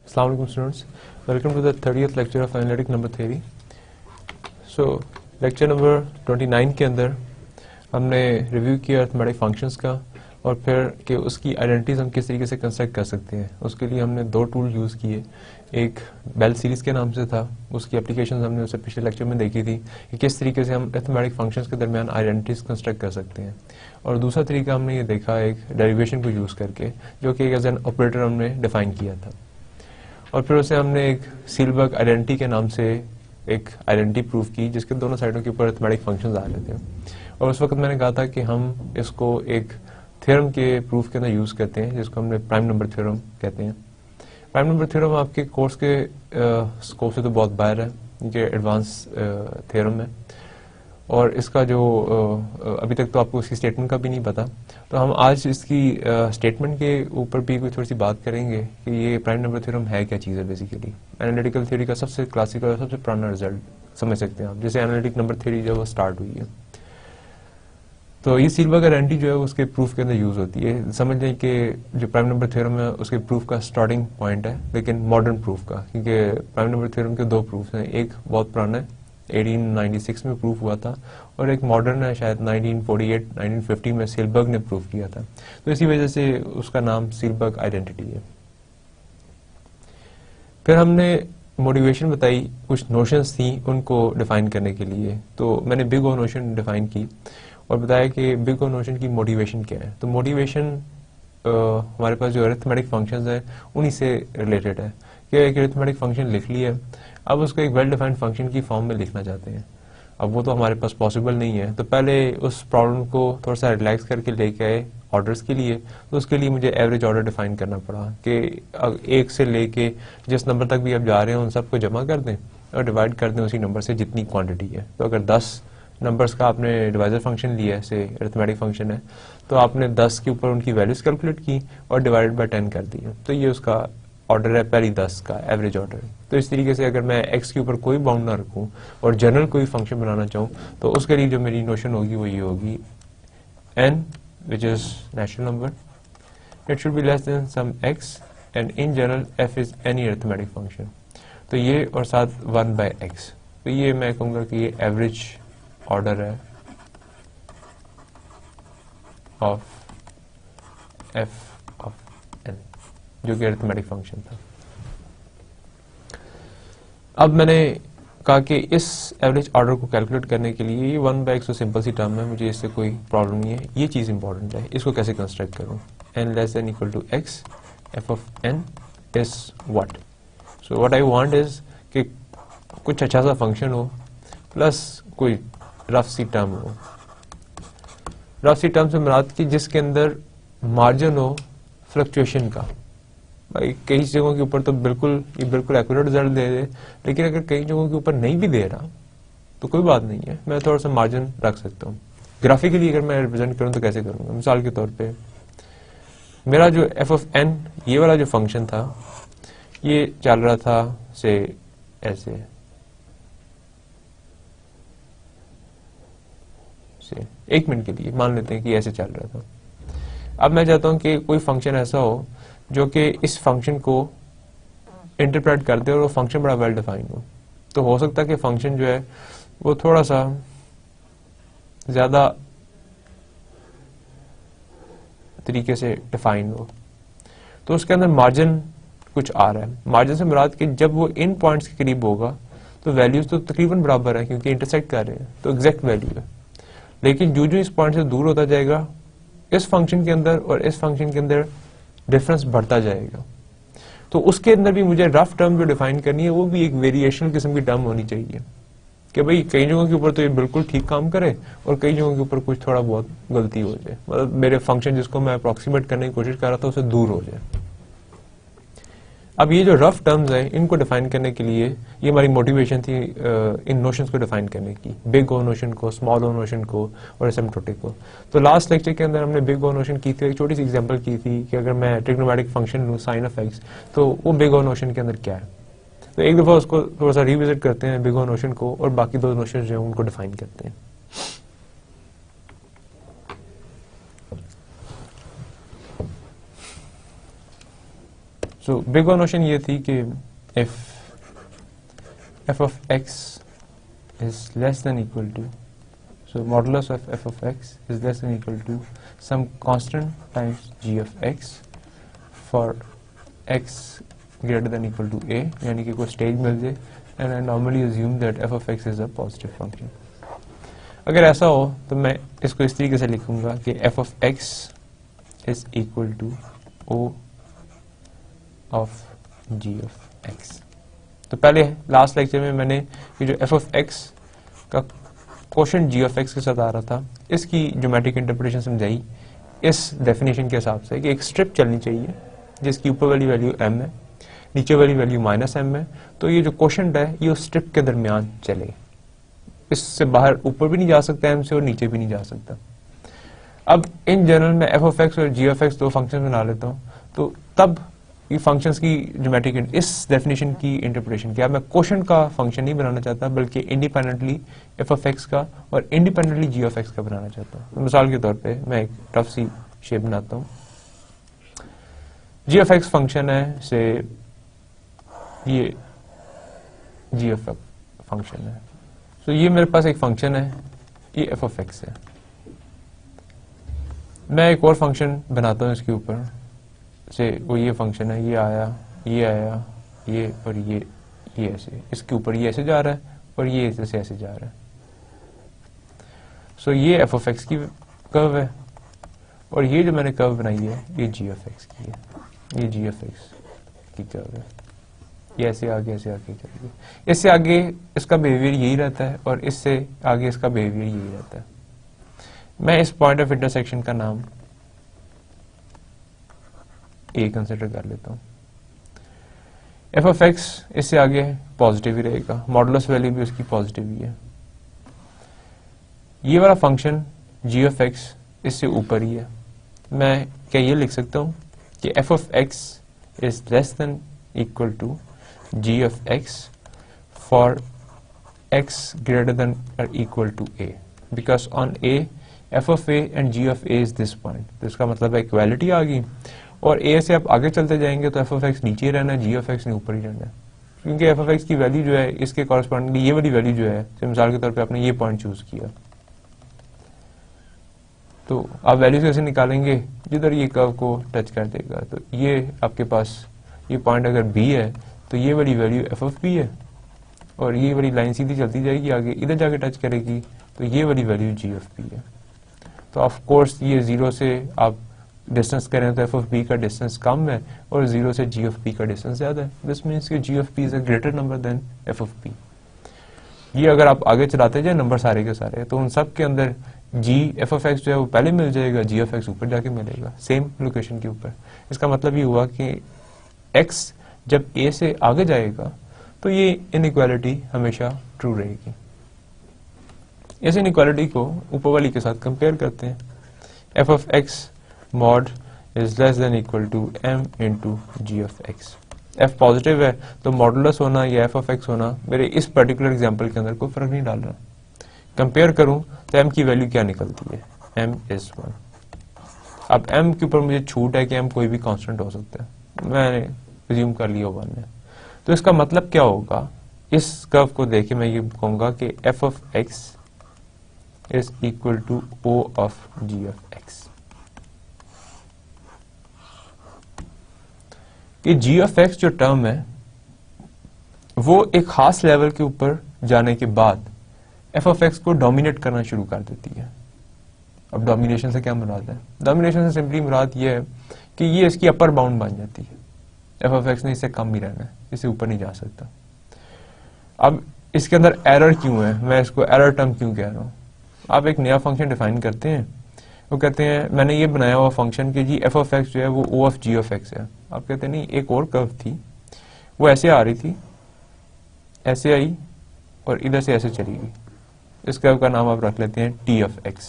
Assalamu alaikum students, welcome to the 30th lecture of analytic number theory. So lecture number 29 के अंदर हमने review किया arithmetic functions का और फिर कि उसकी आइडेंटिटीज हम किस तरीके से कंस्ट्रक्ट कर सकते हैं। उसके लिए हमने दो टूल यूज़ किए, एक बेल सीरीज़ के नाम से था, उसकी एप्लीकेशन हमने उससे पिछले लेक्चर में देखी थी कि किस तरीके से हम अरिथमेटिक फंक्शंस के दरमियान आइडेंटिटीज कंस्ट्रक्ट कर सकते हैं। और दूसरा तरीका हमने ये देखा एक डेरिवेशन को यूज़ करके, जो कि एज एन ऑपरेटर हमने डिफाइन किया था। और फिर उसे हमने एक सीलबर्ग आइडेंटिटी के नाम से एक आइडेंटिटी प्रूव की, जिसके दोनों साइडों के ऊपर अरिथमेटिक फंक्शंस आ रहे थे। और उस वक्त मैंने कहा था कि हम इसको एक थ्योरम के प्रूफ के अंदर यूज़ करते हैं, जिसको हमने प्राइम नंबर थ्योरम कहते हैं। प्राइम नंबर थ्योरम आपके कोर्स के स्कोप से तो बहुत बाहर है, ये एडवांस थ्योरम है और इसका जो अभी तक तो आपको इसकी स्टेटमेंट का भी नहीं पता, तो हम आज इसकी स्टेटमेंट के ऊपर भी कोई थोड़ी सी बात करेंगे कि ये प्राइम नंबर थ्योरम है क्या चीज़ है। बेसिकली एनालिटिकल थ्योरी का सबसे क्लासिकल सबसे पुराना रिजल्ट समझ सकते हैं आप, जैसे एनालिटिक नंबर थ्योरी जब वो स्टार्ट हुई है। तो ये सीलबर्ग आइडेंटिटी जो है उसके प्रूफ के अंदर यूज़ होती है। समझ लें कि जो प्राइम नंबर थ्योरम है उसके प्रूफ का स्टार्टिंग पॉइंट है, लेकिन मॉडर्न प्रूफ का, क्योंकि प्राइम नंबर थ्योरम के दो प्रूफ हैं, एक बहुत पुराना है 1896 में प्रूफ हुआ था और एक मॉडर्न है शायद 1948-1950 में सीलबर्ग ने प्रूफ किया था। तो इसी वजह से उसका नाम सीलबर्ग आइडेंटिटी है। फिर हमने मोटिवेशन बताई, कुछ नोशंस थी उनको डिफाइन करने के लिए। तो मैंने बिग ओ नोशन डिफाइन की और बताया कि बिग ओ नोशन की मोटिवेशन क्या है। तो मोटिवेशन हमारे पास जो अरिथमेटिक फंक्शंस है उन्हीं से रिलेटेड है कि एक अरिथमेटिक फंक्शन लिख लिया, अब उसको एक वेल डिफाइंड फंक्शन की फॉर्म में लिखना चाहते हैं। अब वो तो हमारे पास पॉसिबल नहीं है, तो पहले उस प्रॉब्लम को थोड़ा सा रिलैक्स करके लेके आए ऑर्डर्स के लिए। तो उसके लिए मुझे एवरेज ऑर्डर डिफाइन करना पड़ा कि एक से लेके जिस नंबर तक भी आप जा रहे हैं उन सबको जमा कर दें और डिवाइड कर दें उसी नंबर से जितनी क्वांटिटी है। तो अगर 10 नंबर्स का आपने डिवाइजर फंक्शन लिया है, से अरिथमेटिक फंक्शन है, तो आपने 10 के ऊपर उनकी वैल्यूज कैलकुलेट की और डिवाइडेड बाय 10 कर दी। तो ये उसका ऑर्डर है पहली 10 का एवरेज ऑर्डर। तो इस तरीके से अगर मैं x के ऊपर कोई बाउंड ना रखूं और जनरल कोई फंक्शन बनाना चाहूं, तो उसके लिए जो मेरी नोशन होगी वो ये होगी, n which is natural number, it should be less than some x and in general f is any arithmetic function। तो ये और साथ 1 by x, तो ये मैं कहूँगा कि ये एवरेज ऑर्डर है ऑफ f ऑफ n, जो कि अरिथमेटिक फंक्शन था। अब मैंने कहा कि इस एवरेज ऑर्डर को कैलकुलेट करने के लिए ये 1 by x तो सिंपल सी टर्म है, मुझे इससे कोई प्रॉब्लम नहीं है। ये चीज़ इंपॉर्टेंट है, इसको कैसे कंस्ट्रक्ट करूं। n less than equal to x, f of n is what. So what I want is कि कुछ अच्छा सा फंक्शन हो प्लस कोई रफ सी टर्म हो। रफ सी टर्म से मुराद की जिसके अंदर मार्जिन हो फ्लक्चुएशन का। भाई कई जगहों के ऊपर तो बिल्कुल एक्यूरेट रिजल्ट दे दे, लेकिन अगर कई जगहों के ऊपर नहीं भी दे रहा तो कोई बात नहीं है, मैं थोड़ा सा मार्जिन रख सकता हूँ। ग्राफिकली अगर मैं रिप्रेजेंट करूँ तो कैसे करूँगा, मिसाल के तौर पे मेरा जो f ऑफ n ये वाला जो फंक्शन था ये चल रहा था से ऐसे से 1 मिनट के लिए मान लेते हैं कि ऐसे चल रहा था। अब मैं चाहता हूं कि कोई फंक्शन ऐसा हो जो कि इस फंक्शन को इंटरप्रेट कर दे और वो फंक्शन बड़ा वेल डिफाइन हो। तो हो सकता है कि फंक्शन जो है वो थोड़ा सा ज्यादा तरीके से डिफाइन हो, तो उसके अंदर मार्जिन कुछ आ रहा है। मार्जिन से मुराद कि जब वो इन पॉइंट्स के करीब होगा तो वैल्यूज तो तकरीबन बराबर है क्योंकि इंटरसेक्ट कर रहे हैं, तो एग्जैक्ट वैल्यू है। लेकिन जो इस पॉइंट से दूर होता जाएगा इस फंक्शन के अंदर और इस फंक्शन के अंदर डिफरेंस बढ़ता जाएगा। तो उसके अंदर भी मुझे रफ टर्म जो डिफाइन करनी है वो भी एक वेरिएशनल किस्म की टर्म होनी चाहिए कि भाई कई जगहों के ऊपर तो ये बिल्कुल ठीक काम करे और कई जगहों के ऊपर कुछ थोड़ा बहुत गलती हो जाए, मतलब मेरे फंक्शन जिसको मैं अप्रोक्सीमेट करने की कोशिश कर रहा था उससे दूर हो जाए। अब ये जो रफ टर्म्स हैं इनको डिफाइन करने के लिए ये हमारी मोटिवेशन थी इन नोशंस को डिफाइन करने की, बिग ओ नोशन को, स्मॉल ओ नोशन को और एसिम्प्टोटिक को। तो लास्ट लेक्चर के अंदर हमने बिग ओ नोशन की थी, एक छोटी सी एग्जांपल की थी कि अगर मैं ट्रिग्नोमेट्रिक फंक्शन लूँ साइन ऑफ एक्स तो वो बिग ओ नोशन के अंदर क्या है। तो एक दफा उसको थोड़ा सा रिविजिट करते हैं बिग ओ नोशन को और बाकी दो नोशन जो है उनको डिफाइन करते हैं। सो बिग वन नोशन ये थी कि if f of x is less than equal to, so modulus of f of x is less than equal to some constant times g of x for x greater than equal to a, यानी कि कोई stage मिल जाए, and I normally assume that f of x is a positive function. अगर ऐसा हो तो मैं इसको इस तरीके से लिखूंगा कि f of x is equal to o of g of x. तो पहले लास्ट लेक्चर में मैंने ये जो f of x का क्वोशंट g of x के साथ आ रहा था, इसकी ज्योमेट्रिक इंटरप्रिटेशन समझाई इस डेफिनेशन के हिसाब से कि एक स्ट्रिप चलनी चाहिए जिसकी ऊपर वाली वैल्यू m है, नीचे वाली वैल्यू -m है, तो ये जो क्वोशंट है ये उस स्ट्रिप के दरमियान चले, इससे बाहर ऊपर भी नहीं जा सकता m से और नीचे भी नहीं जा सकता। अब इन जनरल में f of x और g of x दो फंक्शन बना लेता हूँ, तो तब ये फंक्शंस की ज्योमेट्रिक इस डेफिनेशन की इंटरप्रिटेशन क्या, मैं क्वोशंट का फंक्शन नहीं बनाना चाहता बल्कि इंडिपेंडेंटली f of x का और इंडिपेंडेंटली g of x का बनाना चाहता हूँ। तो मिसाल के तौर पे मैं एक टफ सी शेप बनाता हूँ। g of x फंक्शन है, से ये g of x फंक्शन है, तो ये मेरे पास एक फंक्शन है, ये f of x है। मैं एक और फंक्शन बनाता हूँ इसके ऊपर से, वो ये फंक्शन है, ये आया, ये और ये ऐसे, इसके ऊपर ये ऐसे जा रहा है और ये ऐसे जा रहा है। सो ये f of x की कर्व है और ये जो मैंने कर्व बनाई है ये g of x की है, ये g of x की कर्व है, ये ऐसे आगे चलेगी, इससे आगे इसका बिहेवियर यही रहता है और इससे आगे इसका बिहेवियर यही रहता है। मैं इस पॉइंट ऑफ इंटरसेक्शन का नाम ए कंसिडर कर लेता हूँ। f of x इससे आगे पॉजिटिव ही रहेगा, मॉडुलस वैल्यू भी उसकी पॉजिटिव ही है। ये वाला फंक्शन g of x इससे ऊपर ही है। मैं क्या ये लिख सकता हूँ कि f of x is less than equal to g of x for x greater than or equal to a, because on a f of a and g of a is this point। तो इसका मतलब है equality आ गई, और a से आप आगे चलते जाएंगे तो f of x नीचे रहना है, g of x ने ऊपर ही रहना है, क्योंकि f of x की वैल्यू जो है इसके कॉरस्पॉन्डिंगली ये वाली वैल्यू जो है, मिसाल के तौर पे आपने ये पॉइंट चूज किया, तो आप वैल्यूज कैसे निकालेंगे, जिधर ये कर्व को टच कर देगा, तो ये आपके पास ये पॉइंट अगर b है तो ये वाली वैल्यू f of b है, और ये वाली लाइन सीधी चलती जाएगी आगे, इधर जाके टच करेगी तो ये वाली वैल्यू g of b है। तो ऑफ कोर्स ये 0 से आप डिस्टेंस करें तो f of b का डिस्टेंस कम है और 0 से g of b का डिस्टेंस ज्यादा है। दिस मीन्स कि g of b is a greater number than f of b। ये अगर आप आगे चलाते जाए नंबर सारे के सारे, तो उन सब के अंदर g f of x जो है वो पहले मिल जाएगा, g of x ऊपर जाके मिलेगा सेम लोकेशन के ऊपर। इसका मतलब ये हुआ कि x जब a से आगे जाएगा तो ये इनइक्वालिटी हमेशा ट्रू रहेगी। इस इनइक्वालिटी को ऊपर वाली के साथ कंपेयर करते हैं। f of x mod is less than equal to m into g of x। f positive है तो मॉडुलस होना या f of x होना मेरे इस पर्टिकुलर एग्जांपल के अंदर कोई फर्क नहीं डाल रहा। कंपेयर करूं तो m की वैल्यू क्या निकलती है, m is 1। अब m के ऊपर मुझे छूट है कि m कोई भी कांस्टेंट हो सकता है, मैंने अज्यूम कर लिया 1 है, तो इसका मतलब क्या होगा, इस कर्व को देख के मैं ये कहूंगा कि f of x is equal to o of g of x। ये g of x जो टर्म है वो एक खास लेवल के ऊपर जाने के बाद f of x को डोमिनेट करना शुरू कर देती है। अब डोमिनेशन से क्या मुराद है, डोमिनेशन से सिंपली मुराद ये है कि ये इसकी अपर बाउंड बन जाती है, f of x ने इससे कम ही रहना है, इससे ऊपर नहीं जा सकता। अब इसके अंदर एरर क्यों है, मैं इसको एरर टर्म क्यों कह रहा हूँ। आप एक नया फंक्शन डिफाइन करते हैं, वो कहते हैं मैंने ये बनाया हुआ फंक्शन कि जी f of x जो है वो o of g of x है। आप कहते हैं नहीं, एक और कर्व थी वो ऐसे आ रही थी, ऐसे आई और इधर से ऐसे चली गई, इस कर्व का नाम आप रख लेते हैं t of x।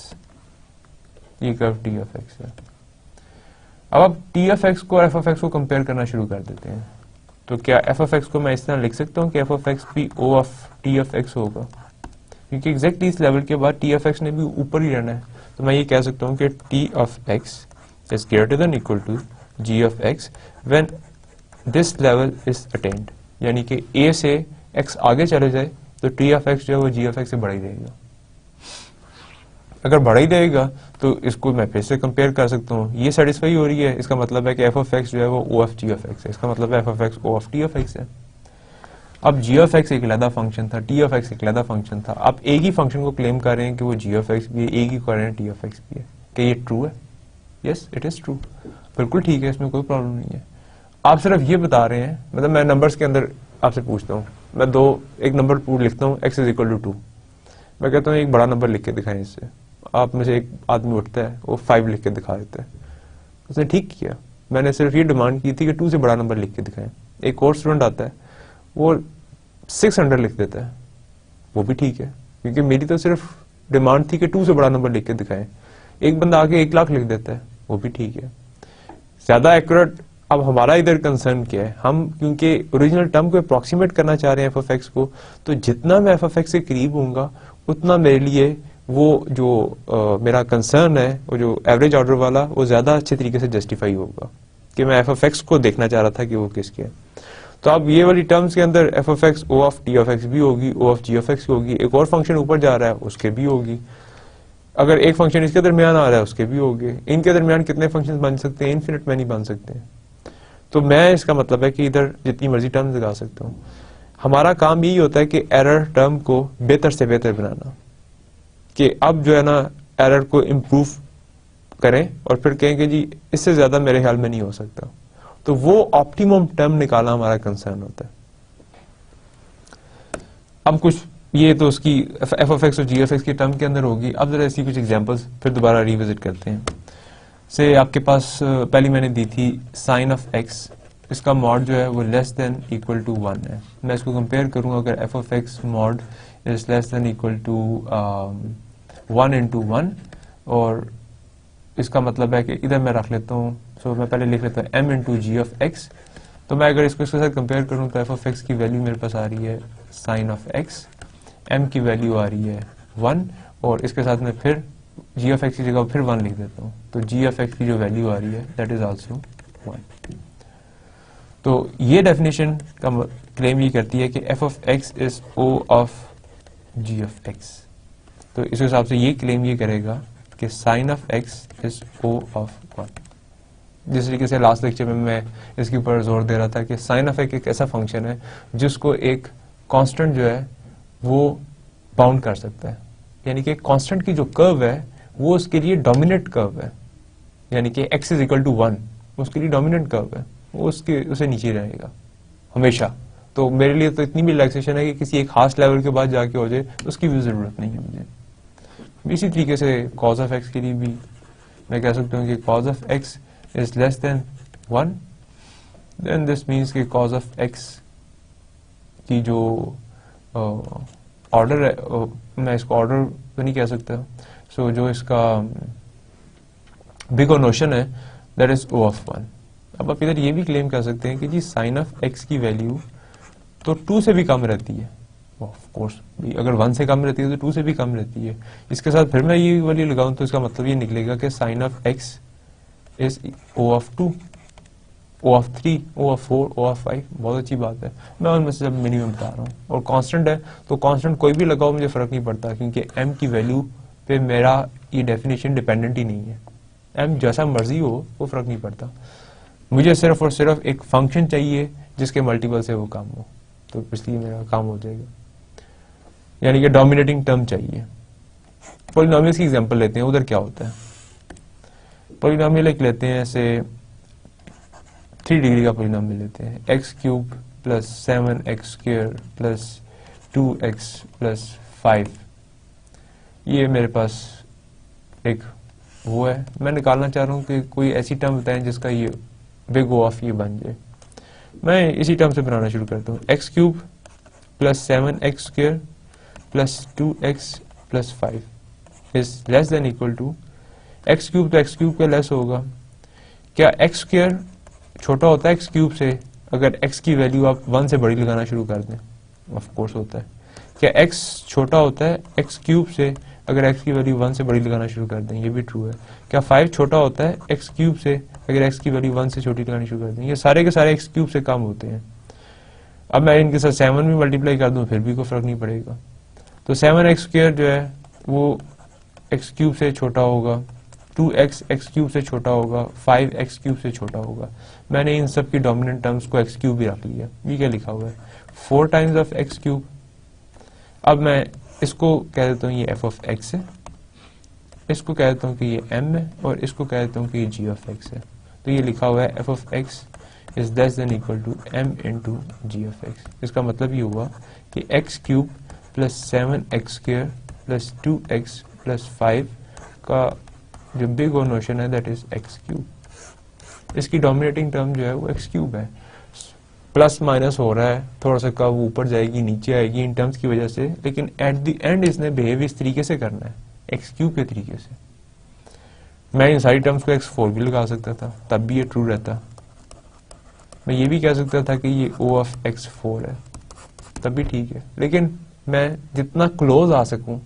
ये कर्व t of x है। अब आप t of x को और f of x को कंपेयर करना शुरू कर देते हैं, तो क्या f of x को मैं इस तरह लिख सकता हूँ कि f of x भी o of t of x होगा, क्योंकि एग्जैक्टली इस लेवल के बाद t of x ने भी ऊपर ही रहना है। तो मैं ये कह सकता हूँ कि t of x is greater than equal to g of x when this level is attend, यानी कि a से x आगे चले जाए तो t ऑफ x जो है वो g ऑफ x से बड़ा ही रहेगा। अगर बड़ा ही रहेगा तो इसको मैं फिर से कंपेयर कर सकता हूँ, ये सेटिस्फाई हो रही है, इसका मतलब है कि f ऑफ x जो है वो o of g of x है, इसका मतलब है f of x o of t of x है। अब g ऑफ x एक अलग फंक्शन था, t ऑफ x एक अलग फंक्शन था, आप एक ही फंक्शन को क्लेम कर रहे हैं कि वो g ऑफ x भी है, एक ही कर रहे हैं t ऑफ x भी है। क्या ये ट्रू है? यस इट इज ट्रू, बिल्कुल ठीक है, इसमें कोई प्रॉब्लम नहीं है। आप सिर्फ ये बता रहे हैं, मतलब मैं नंबर्स के अंदर आपसे पूछता हूँ, मैं एक नंबर लिखता हूँ x इज इक्वल टू 2, मैं कहता हूँ एक बड़ा नंबर लिख के दिखाएं इससे, आप में से एक आदमी उठता है वो 5 लिख के दिखा देता है, उसने ठीक किया, मैंने सिर्फ ये डिमांड की थी कि 2 से बड़ा नंबर लिख के दिखाएं। एक और स्टूडेंट आता है वो 600 लिख देता है, वो भी ठीक है, क्योंकि मेरी तो सिर्फ डिमांड थी कि 2 से बड़ा नंबर लिख के दिखाएं। एक बंदा आके 1 लाख लिख देता है, वो भी ठीक है, ज्यादा एक्यूरेट। अब हमारा इधर कंसर्न क्या है, हम क्योंकि ओरिजिनल टर्म को अप्रोक्सीमेट करना चाह रहे हैं एफ ऑफ एक्स को, तो जितना मैं एफ ऑफ एक्स से करीब होऊंगा उतना मेरे लिए वो जो मेरा कंसर्न है, वो जो एवरेज ऑर्डर वाला, वो ज्यादा अच्छे तरीके से जस्टिफाई होगा कि मैं एफ ऑफ एक्स को देखना चाह रहा था कि वो किसके है। तो अब ये वाली टर्म्स के अंदर f of x o of t of x भी होगी, o of g of x होगी, एक और फंक्शन ऊपर जा रहा है उसके भी होगी, अगर एक फंक्शन इसके दरमियान आ रहा है उसके भी होंगे। इनके दरमियान कितने फंक्शन बन सकते हैं? इनफिनिट में नहीं बन सकते हैं। तो मैं इसका मतलब है कि इधर जितनी मर्जी टर्म्स लगा सकता हूँ। हमारा काम यही होता है कि एरर टर्म को बेहतर से बेहतर बनाना, कि अब जो है ना एरर को इम्प्रूव करें और फिर कहें कि जी इससे ज्यादा मेरे ख्याल में नहीं हो सकता, तो वो ऑप्टिमम टर्म निकालना हमारा कंसर्न होता है। अब कुछ ये तो उसकी एफ ऑफ एक्स और जी एफ एक्स की टर्म के अंदर होगी। अब जरा ऐसी कुछ एग्जांपल्स फिर दोबारा रिविजिट करते हैं। से आपके पास पहली मैंने दी थी साइन ऑफ एक्स, इसका मॉड जो है वो लेस देन इक्वल टू 1 है। मैं इसको कंपेयर करूंगा, अगर f of x mod is less than equal to 1 into 1, और इसका मतलब है कि इधर मैं रख लेता हूँ, सो मैं पहले लिख लेता हूँ m into g of x. तो मैं अगर इसको इसके साथ कंपेयर करूँ तो एफ ऑफ एक्स की वैल्यू मेरे पास आ रही है साइन ऑफ एक्स, m की वैल्यू आ रही है 1, और इसके साथ में फिर g ऑफ एक्स की जगह फिर 1 लिख देता हूँ, तो g ऑफ एक्स की जो वैल्यू आ रही है दैट इज आल्सो 1। तो ये डेफिनेशन का क्लेम ये करती है कि f of x is o of g of x. तो इस हिसाब से ये क्लेम ये करेगा कि sine of x is o of 1। जिस तरीके से लास्ट लेक्चर में मैं इसके ऊपर जोर दे रहा था कि साइन ऑफ एक्स एक ऐसा फंक्शन है जिसको एक कांस्टेंट जो है वो बाउंड कर सकता है, यानी कि कांस्टेंट की जो कर्व है वो उसके लिए डोमिनेंट कर्व है, यानी कि x इज इक्वल टू 1 उसके लिए डोमिनेंट कर्व है, वो उसे नीचे रहेगा हमेशा। तो मेरे लिए तो इतनी भी रिलैक्सेशन है कि किसी एक खास लेवल के बाद जाके हो जाए उसकी भी जरूरत नहीं है मुझे। इसी तरीके से कॉज ऑफ एक्स के लिए भी मैं कह सकता हूँ कि cos of x is less than 1, then this means कि कॉज ऑफ एक्स की जो ऑर्डर है, मैं इसको ऑर्डर तो नहीं कह सकता, सो जो इसका बिग नोशन है दैट इज ओ ऑफ 1। अब आप इधर ये भी क्लेम कर सकते हैं कि जी साइन ऑफ एक्स की वैल्यू तो 2 से भी कम रहती है, ऑफ कोर्स अगर 1 से कम रहती है तो 2 से भी कम रहती है। इसके साथ फिर मैं ये वाली लगाऊं तो इसका मतलब ये निकलेगा कि sine of x is o of 2, o of 3, o of 4, o of 5। बहुत अच्छी बात है, मैं उनमें से सब मिनिमम बता रहा हूँ। और कांस्टेंट है तो कांस्टेंट कोई भी लगाओ मुझे फर्क नहीं पड़ता, क्योंकि m की वैल्यू पे मेरा ये डेफिनेशन डिपेंडेंट ही नहीं है। m जैसा मर्जी हो वो फर्क नहीं पड़ता, मुझे सिर्फ और सिर्फ एक फंक्शन चाहिए जिसके मल्टीपल से वो काम हो, तो इसलिए मेरा काम हो जाएगा, यानी कि डोमिनेटिंग टर्म चाहिए। पॉलिनोमियल्स की एग्जांपल लेते हैं, उधर क्या होता है। पॉलिनोमियल एक लेते हैं, ऐसे 3 डिग्री का पॉलिनोमियल लेते हैं, x cube plus 7x square plus 2x plus 5। ये मेरे पास एक वो है, मैं निकालना चाह रहा हूँ कि कोई ऐसी टर्म बताएं जिसका ये बिग ओ ऑफ ये बन जाए। मैं इसी टर्म से बनाना शुरू करता हूँ, x cube plus 7x square plus 2x plus 5 is less than equal to x cube, तो एक्स क्यूब का लेस होगा। क्या एक्स स्क्वायर छोटा होता है एक्स क्यूब से अगर x की वैल्यू आप 1 से बड़ी लगाना शुरू कर दें? ऑफ कोर्स होता है। क्या x छोटा होता है x क्यूब से अगर x की वैल्यू 1 से बड़ी लगाना शुरू कर दें? ये भी ट्रू है। क्या 5 छोटा होता है x क्यूब से अगर एक्स की वैल्यू 1 से छोटी लगानी शुरू कर दें, ये सारे के सारे एक्स क्यूब से कम होते हैं। अब मैं इनके साथ 7 भी मल्टीप्लाई कर दूं फिर भी कोई फर्क नहीं पड़ेगा। तो 7x² जो है वो एक्स क्यूब से छोटा होगा, 2x एक्स क्यूब से छोटा होगा, 5x क्यूब से छोटा होगा। मैंने इन सब की डोमिनेंट टर्म्स को एक्स क्यूब भी रख लिया। ये क्या लिखा हुआ है 4 टाइम्स ऑफ एक्स क्यूब। अब मैं इसको कह देता हूँ ये f ऑफ x है, इसको कह देता हूँ कि ये m है और इसको कह देता हूँ कि ये g ऑफ x है। तो ये लिखा हुआ है f of x is less than equal to m into g of x। इसका मतलब ये हुआ कि x cube plus 7x² plus 2x plus 5 का जो बिग और नोशन है दैट इज एक्स क्यूब। इसकी डोमिनेटिंग टर्म जो है वो एक्स क्यूब है। प्लस माइनस हो रहा है, थोड़ा सा कब ऊपर जाएगी नीचे आएगी इन टर्म्स की वजह से, लेकिन एट द एंड इसने बिहेव इस तरीके से करना है, एक्स क्यूब के तरीके से। मैं इन सारी टर्म्स को x4 भी लगा सकता था, तब भी ये ट्रू रहता। मैं ये भी कह सकता था कि ये o ऑफ x4 है, तब भी ठीक है। लेकिन मैं जितना क्लोज आ सकूं,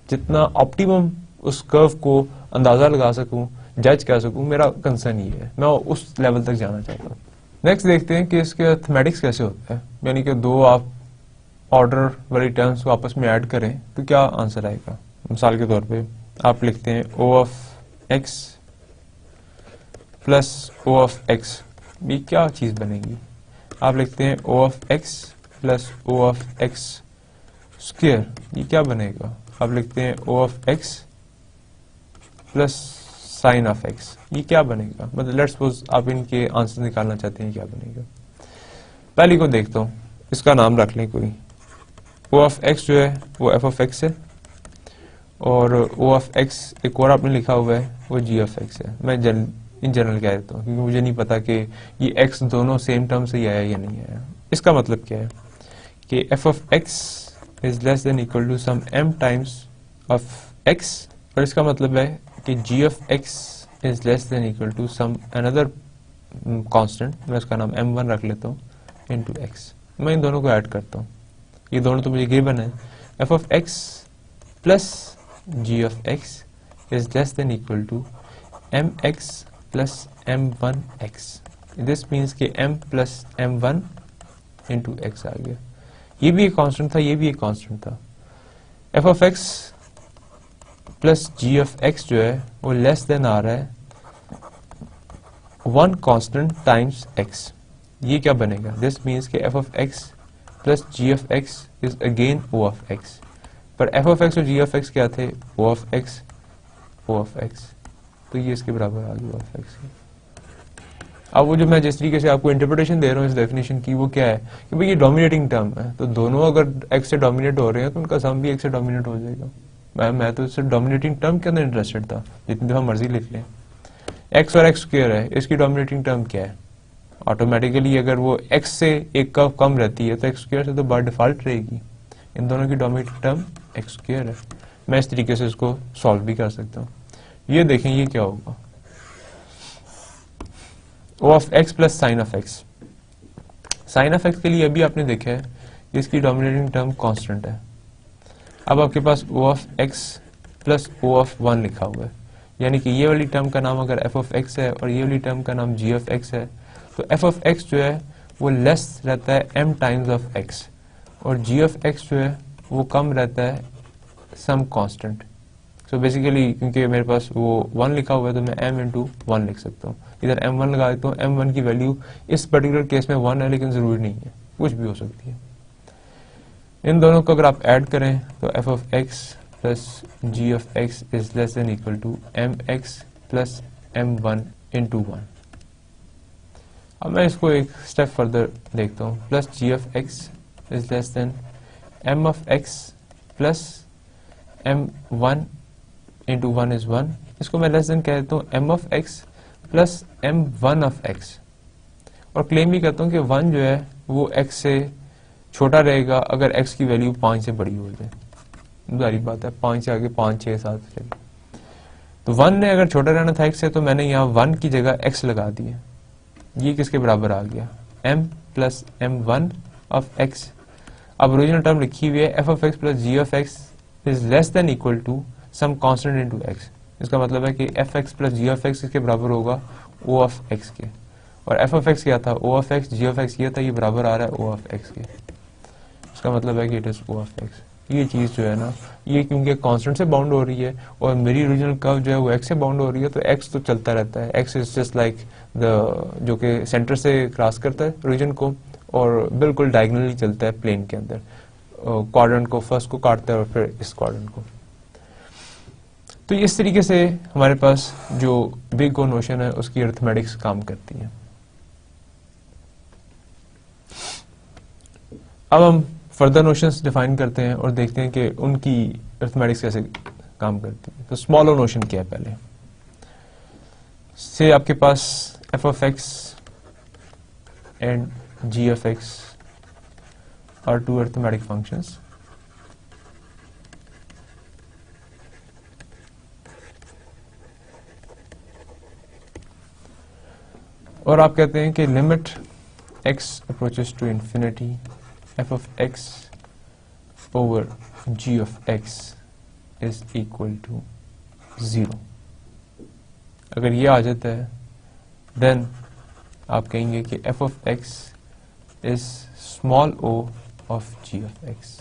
जितना ऑप्टिमम उस कर्व को अंदाजा लगा सकूं, जज कर सकूं, मेरा कंसर्न ये है, मैं उस लेवल तक जाना चाहता हूँ। नेक्स्ट देखते हैं कि इसके अर्थमेटिक्स कैसे होता है, यानी कि दो आप ऑर्डर वाली टर्म्स को आपस में ऐड करें तो क्या आंसर आएगा। मिसाल के तौर पे आप लिखते हैं o of x plus o of x, ये क्या चीज बनेगी। आप लिखते हैं o of x plus o of x square, ये क्या बनेगा। आप लिखते हैं o of x plus sine of x, ये क्या बनेगा। मतलब लेट्स सपोज आप इनके आंसर निकालना चाहते हैं, क्या बनेगा। पहले को देखता हूँ, इसका नाम रख लें कोई। o ऑफ x जो है वो f ऑफ x है और o ऑफ x एक और आपने लिखा हुआ है वो g ऑफ x है। मैं इन जनरल कह देता हूँ क्योंकि मुझे नहीं पता कि ये x दोनों सेम टर्म से ही आया या नहीं आया। इसका मतलब क्या है कि f of x is less than equal to some m times of x, और इसका मतलब है कि g of x is less than equal to some another constant, मैं उसका नाम m1 रख लेता हूँ, इनटू x। मैं इन दोनों को ऐड करता हूँ, ये दोनों तो मुझे गिवन है। f of x plus g of x is less than equal to mx plus m1x। This means कि m plus m1 into x आ गया। ये भी एक कांस्टेंट था, ये भी एक कांस्टेंट था। f of x plus g of x जो है वो लेस देन आ रहा है 1 कांस्टेंट टाइम्स x। ये क्या बनेगा, दिस मीन्स कि f of x plus g of x is again o of x। पर f ऑफ x और g ऑफ x क्या थे, o of x, o of x, तो ये इसके बराबर आ गया o ऑफ x। अब वो जो मैं जिस तरीके से आपको इंटरप्रिटेशन दे रहा हूँ इस डेफिनेशन की, वो क्या है कि भाई ये डोमिनेटिंग टर्म है, तो दोनों अगर x से डोमिनेट हो रहे हैं तो उनका सम भी x से डोमिनेट हो जाएगा। मैं तो सिर्फ डोमिनेटिंग टर्म के अंदर इंटरेस्टेड था, जितनी दफा मर्जी लिख लें। x और x स्क्वायर है, इसकी डोमिनेटिंग टर्म क्या है। ऑटोमेटिकली अगर वो x से एक कर्व कम रहती है तो x स्क्वायर से तो बाय डिफॉल्ट रहेगी। इन दोनों की डोमिनेटिंग टर्म x स्क्वायर है। मैं इस तरीके से इसको सॉल्व भी कर सकता हूँ। ये देखें ये क्या होगा, o of x plus sine of x। Sine of x के लिए अभी आपने देखा है इसकी डोमिनेटिंग टर्म कांस्टेंट है। अब आपके पास o of x plus o of 1 लिखा हुआ है, यानी कि ये वाली टर्म का नाम अगर f ऑफ x है और ये वाली टर्म का नाम g ऑफ x है, तो f ऑफ x जो है वो लेस रहता है m टाइम्स ऑफ x और g ऑफ x जो है वो कम रहता है सम कांस्टेंट। सो बेसिकली क्योंकि मेरे पास वो 1 लिखा हुआ है तो मैं m इंटू 1 लिख सकता हूँ। इधर m1 लगा देता हूँ। m1 की वैल्यू इस पर्टिकुलर केस में 1 है, लेकिन जरूरी नहीं है, कुछ भी हो सकती है। इन दोनों को अगर आप ऐड करें तो f of x plus g of x is less than equal to mx plus m1 into 1। अब मैं इसको एक स्टेप फर्दर देखता हूँ। Plus g of x is less than m of x plus m1 into 1 is 1। इसको मैं less than कह देता हूँ m of x plus m1 of x, और क्लेम भी करता हूँ कि 1 जो है वो x से छोटा रहेगा अगर x की वैल्यू 5 से बड़ी हो जाए। जारी बात है, 5 से आगे 5, 6, 7 चले, तो 1 ने अगर छोटा रहना था x से तो मैंने यहाँ 1 की जगह x लगा दिया। ये किसके बराबर आ गया, m plus m1 of x। अब ओरिजिनल टर्म लिखी हुई है f of x plus g of x is less than equal to some constant into x। इसका मतलब है कि f(x) plus g of x इसके बराबर होगा ओ ऑफ एक्स के, और एफ ऑफ एक्स क्या था, o of x, g of x ये था, ये बराबर आ रहा है ओ ऑफ एक्स के। इसका मतलब है कि it is o of x. ये चीज जो है ना, ये क्योंकि कांस्टेंट से बाउंड हो रही है और मेरी ओरिजिनल कर्व जो है वो एक्स से बाउंड हो रही है, तो एक्स तो चलता रहता है। X is just like the, जो कि सेंटर से क्रॉस करता है रीजन को और बिल्कुल डायगोनली चलता है प्लेन के अंदर, क्वाड्रेंट को फर्स्ट को काटता है और फिर इस क्वाड्रेंट को। तो इस तरीके से हमारे पास जो बिग ओ नोशन है उसकी अरिथमेटिक्स काम करती है। अब हम फर्दर नोशंस डिफाइन करते हैं और देखते हैं कि उनकी अरिथमेटिक्स कैसे काम करती है। तो स्मॉल ओ नोशन क्या है, पहले से आपके पास f of x and g of x are two arithmetic functions. और आप कहते हैं कि limit x approaches to infinity f of x over g of x is equal to 0। अगर ये आ जाता है देन आप कहेंगे कि f of x is small o of g of x।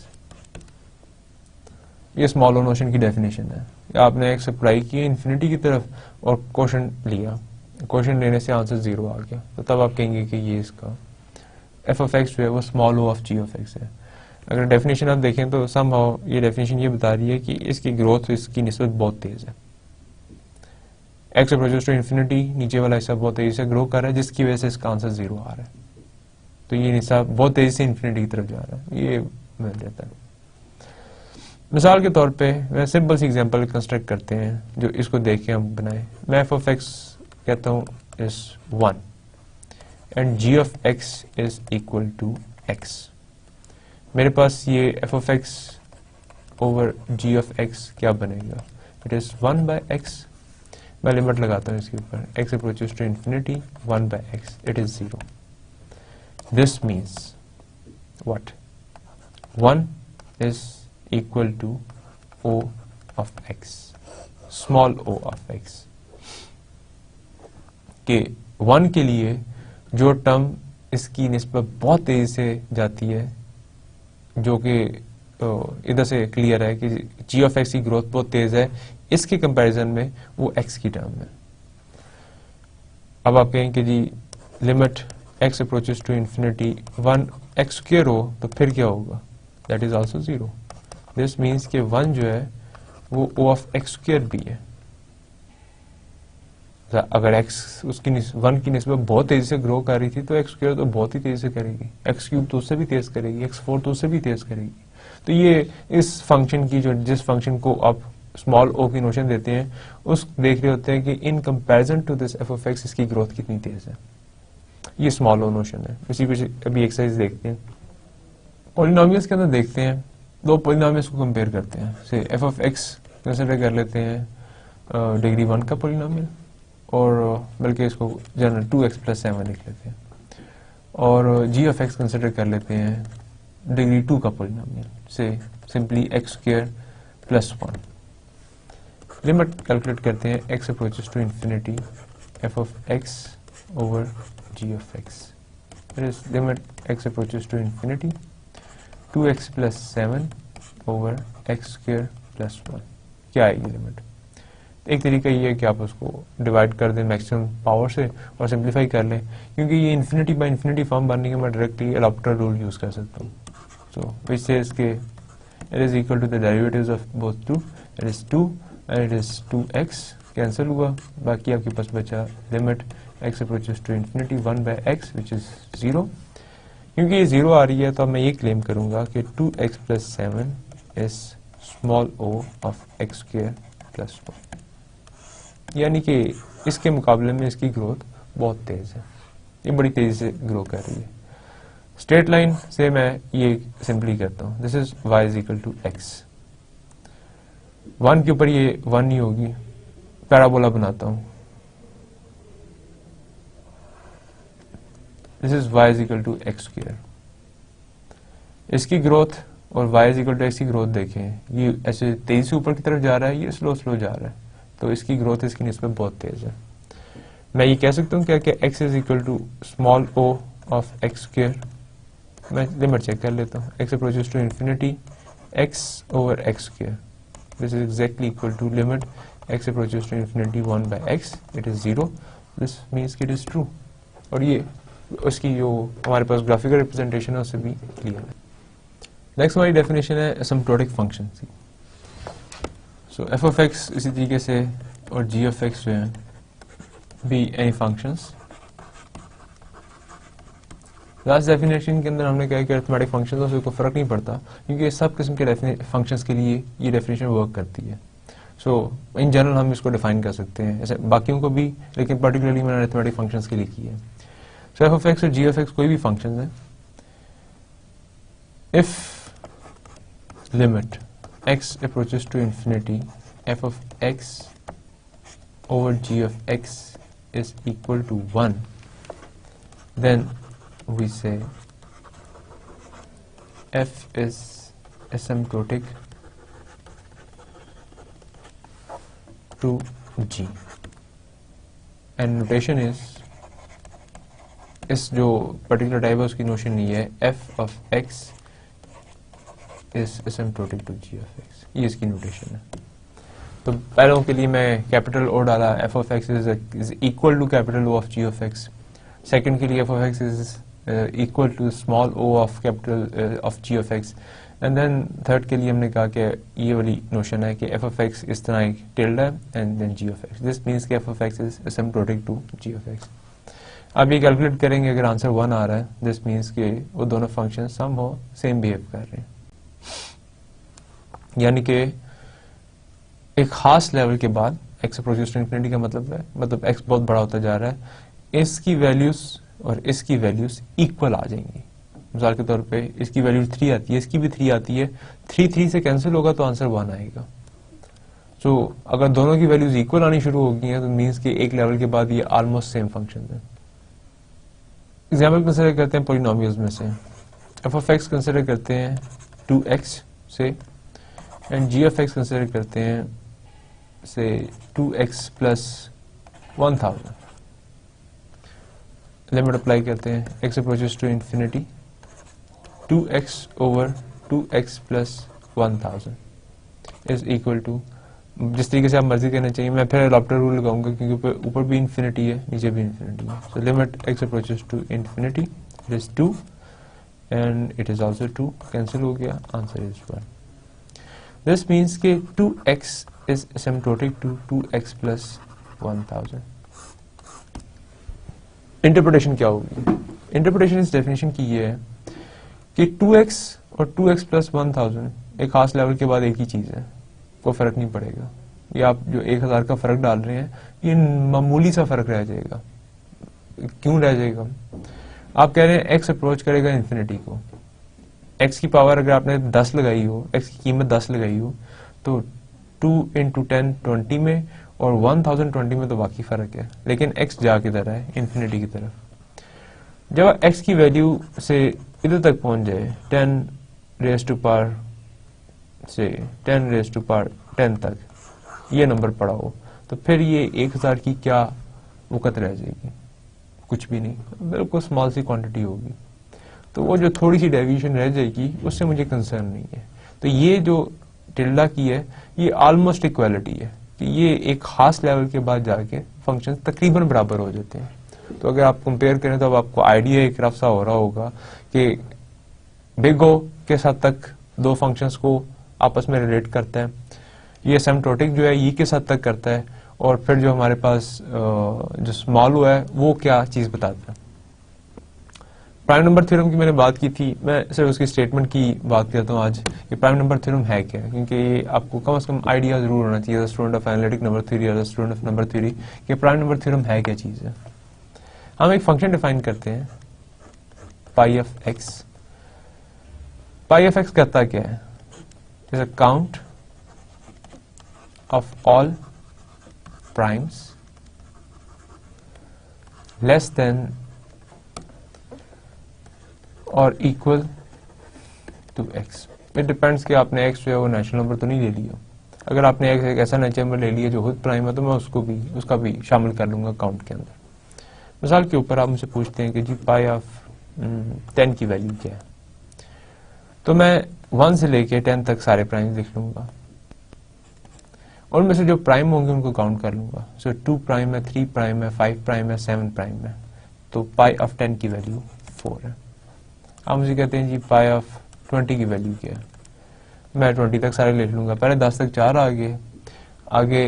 ये स्मॉल ओ नोशन की डेफिनेशन है। आपने x अप्लाई किया इन्फिनिटी की तरफ और क्वोशंट लिया, क्वोशंट लेने से आंसर 0 आ गया, तो तब आप कहेंगे कि ये इसका एफ ऑफ एक्स जो है वो small o of g of x है। अगर डेफिनेशन आप देखें तो समहाउ ये डेफिनेशन ये बता रही है कि इसकी ग्रोथ इसकी निस्बत बहुत तेज है। एक्स अप्रोचेस टू इंफिनिटी, नीचे वाला हिस्सा बहुत तेजी से ग्रो कर रहा है जिसकी वजह से इसका आंसर 0 आ रहा है। तो ये हिस्सा बहुत तेजी से इंफिनिटी की तरफ जा रहा है, ये मिल जाता है। मिसाल के तौर पे मैं सिंपल सी एग्जांपल कंस्ट्रक्ट करते हैं जो इसको देख के हम बनाए। मैं एफ ऑफ एक्स कहता हूँ is 1 and g of x is equal to x। मेरे पास ये f of x over g of x क्या बनेगा, it is 1 by x। मैं लिमिट लगाता हूँ इसके ऊपर, x approaches to infinity 1 by x, it is 0। this means what, 1 is equal to o of x, small o of x। के 1 के लिए जो टर्म इसकी निस्बत बहुत तेजी से जाती है, जो कि इधर से क्लियर है कि जी ऑफ एक्स की ग्रोथ बहुत तेज है, इसके कंपैरिजन में वो एक्स की टर्म है। अब आप कहें कि g limit x approaches to infinity 1 x square हो तो फिर क्या होगा, that is also 0। This means कि 1 जो है वो ओ ऑफ एक्स स्क्वायर भी है। अगर x उसकी 1 की निस्बत बहुत तेजी से ग्रो कर रही थी तो एक्स स्क्वायर तो बहुत ही तेजी से करेगी, एक्स क्यूब तो उससे भी तेज करेगी, एक्स फोर तो उससे भी तेज करेगी। तो ये इस फंक्शन की जो, जिस फंक्शन को आप स्मॉल ओ की नोशन देते हैं उस देख रहे होते हैं कि in comparison to this f of x इसकी ग्रोथ कितनी तेज है। ये स्मॉल ओ नोशन है। इसी पे अभी एक्सरसाइज देखते हैं। पॉलिनोमियल्स के अंदर देखते हैं, दो पॉलिनोमियल्स को कंपेयर करते हैं। से एफ ऑफ एक्स कंसिडर कर लेते हैं डिग्री 1 का पॉलिनोमियल, और बल्कि इसको जनरल 2x + 7 लिख लेते हैं, और जी ऑफ एक्स कंसिडर कर लेते हैं डिग्री 2 का पॉलिनोमियल, से सिंपली x² + 1। लिमिट कैलकुलेट करते हैं x approaches to infinity f of x over g of x। Limit x approaches to infinity 2x + 7 over x² + 1। क्या आएगी लिमिट? एक तरीका ये है कि आप उसको डिवाइड कर दें मैक्सिमम पावर से और सिंप्लीफाई कर लें, क्योंकि ये इन्फिनिटी बाय इन्फिनिटी फॉर्म बनने के मैं directly L'Hopital rule use कर सकता हूँ। सो विच सेज के it is equal to the derivatives of both 2, it is 2 and it is 2x, cancel हुआ, बाकी आपके पास बचा limit x approaches to infinity 1 by x which is 0। क्योंकि ये 0 आ रही है तो मैं ये क्लेम करूंगा कि 2x + 7 is small o of x² + 1। यानी कि इसके मुकाबले में इसकी ग्रोथ बहुत तेज है, ये बड़ी तेजी से ग्रो कर रही है। स्ट्रेट लाइन से मैं ये सिंपली करता हूं, दिस इज y = x। 1 के ऊपर ये 1 ही होगी, पैराबोला बनाता हूं, दिस इज y = x²। इसकी ग्रोथ और y = x की ग्रोथ देखें, ये ऐसे तेजी से ऊपर की तरफ जा रहा है, ये स्लो जा रहा है, तो इसकी ग्रोथ इसकी निस्बत बहुत तेज है। मैं ये कह सकता हूँ क्या कि x is equal to small o of x square. मैं लिमिट चेक कर लेता हूँ, x approaches to infinity x over x square, this is exactly equal to limit x approaches to infinity 1 by x, it is 0, this means it is true. और ये उसकी जो हमारे पास graphical representation है उससे भी क्लियर है। नेक्स्ट हमारी डेफिनेशन है एसिम्प्टोटिक फंक्शन की। सो एफ ऑफ एक्स इसी तरीके से और जी ऑफ एक्स जो है be any functions. Last definition के अंदर हमने कहा कि अरिथमेटिक फंक्शंस से कोई फर्क नहीं पड़ता क्योंकि सब किस्म के फंक्शंस के लिए ये डेफिनेशन वर्क करती है। सो इन जनरल हम इसको डिफाइन कर सकते हैं ऐसे बाकियों को भी, लेकिन पर्टिकुलरली मैंने अरिथमेटिक फंक्शंस के लिए की है। सो एफ ऑफ एक्स और जी ऑफ एक्स कोई भी फंक्शन है, if limit x approaches to infinity f of x over g of x is equal to 1, then we say f is asymptotic to g, and notation is इस जो particular type है उसकी notion नहीं है, f of x is asymptotic to g of x, ये इसकी notation है। तो पहलों के लिए मैं कैपिटल O डाला, f of x is equal to capital O of g of x। Second के लिए f of x is equal to small o of capital of g of x। And then third के लिए हमने कहा कि ये वाली नोशन है कि f of x इस तरह एक टिल्ड है and then g of x, this means कि f of x is asymptotic to g of x। अब ये कैलकुलेट करेंगे, अगर आंसर 1 आ रहा है दिस मीन्स कि वो दोनों फंक्शन सम हो सेम बिहेव कर रहे हैं, यानी कि एक खास लेवल के बाद x अप्रोचेस टू इंफिनिटी का मतलब है, मतलब x बहुत बड़ा होता जा रहा है, इसकी वैल्यूज और इसकी वैल्यूज इक्वल आ जाएंगी। मिसाल के तौर पे इसकी वैल्यू 3 आती है, इसकी भी 3 आती है, 3 से कैंसिल होगा तो आंसर 1 आएगा। सो अगर दोनों की वैल्यूज इक्वल आनी शुरू हो गई हैं तो मीन्स कि एक लेवल के बाद ये ऑलमोस्ट सेम फंक्शन है। एग्जाम्पल कंसिडर करते हैं पॉलिनोमियल्स में से, एफ ऑफ एक्स कंसिडर करते हैं 2x से and g of x consider करते हैं से 2x प्लस 1000। लिमिट अप्लाई करते हैं, x approaches to infinity 2x over 2x plus 1000 is equal to, जिस तरीके से आप मर्जी करना चाहिए, मैं फिर एडाप्टर रूल लगाऊंगा क्योंकि ऊपर भी इंफिनिटी है नीचे भी इंफिनिटी है। So limit x approaches to infinity it is 2 and it is also 2, cancel हो गया, आंसर इज 1। दिस मीन्स के 2x is asymptotic to 2x plus 1000। Interpretation क्या होगी? इंटरप्रिटेशन इस डेफिनेशन की ये है कि 2x और 2x प्लस 1000 एक खास लेवल के बाद एक ही चीज है, कोई फर्क नहीं पड़ेगा। ये आप जो 1000 का फर्क डाल रहे हैं ये मामूली सा फर्क रह जाएगा। क्यों रह जाएगा? आप कह रहे हैं x अप्रोच करेगा इंफिनिटी को, x की पावर अगर आपने 10 लगाई हो, x की कीमत 10 लगाई हो तो 2 into 10 20 में और 1020 में तो बाकी फर्क है, लेकिन x जा किधर है? इंफिनिटी की तरफ। जब x की वैल्यू से इधर तक पहुंच जाए 10 रेज़ टू पावर से 10 रेज़ टू पावर 10 तक ये नंबर पड़ा हो तो फिर ये 1000 की क्या वक़्त रह जाएगी? कुछ भी नहीं, बिल्कुल स्मॉल सी क्वांटिटी होगी। तो वो जो थोड़ी सी डेविएशन रह जाएगी उससे मुझे कंसर्न नहीं है। तो ये जो टिल्डा की है ये ऑलमोस्ट इक्वालिटी है कि ये एक खास लेवल के बाद जाके फंक्शन तकरीबन बराबर हो जाते हैं। तो अगर आप कंपेयर करें तो अब आपको आइडिया एक रफ सा हो रहा होगा कि बिग ओ किस हद तक दो फंक्शंस को आपस में रिलेट करता है, ये एसिम्प्टोटिक जो है ये किस हद तक करता है, और फिर जो हमारे पास जो स्मॉल ओ है वो क्या चीज बताता है। प्राइम नंबर थ्योरम की मैंने बात की थी, मैं सिर्फ उसकी स्टेटमेंट की बात करता हूँ आज कि प्राइम नंबर थ्योरम है क्या, क्योंकि ये आपको कम से कम आइडिया जरूर होना चाहिए student of analytic number theory और स्टूडेंट ऑफ नंबर थ्योरी कि प्राइम नंबर थ्योरम है क्या चीज है। हम एक फंक्शन डिफाइन करते हैं pi of x. Pi of x करता क्या है? Is a count of all primes less than or equal to x। It depends कि आपने x जो है वो नेचुरल नंबर तो नहीं ले लिया। अगर आपने एक ऐसा नेचुरल नंबर ले लिया जो खुद प्राइम है तो मैं उसका भी शामिल कर लूंगा काउंट के अंदर। मिसाल के ऊपर आप मुझसे पूछते हैं कि जी पाई ऑफ 10 की वैल्यू क्या है, तो मैं 1 से लेके 10 तक सारे प्राइम लिख लूंगा और उनमें से जो प्राइम होंगे उनको काउंट कर लूंगा। सो 2 प्राइम है, 3 प्राइम है, 5 प्राइम है, 7 प्राइम है, तो पाई ऑफ 10 की वैल्यू 4 है। आप मुझे कहते हैं जी पाई ऑफ 20 की वैल्यू क्या है, मैं 20 तक सारे लिख लूंगा। पहले 10 तक 4 आगे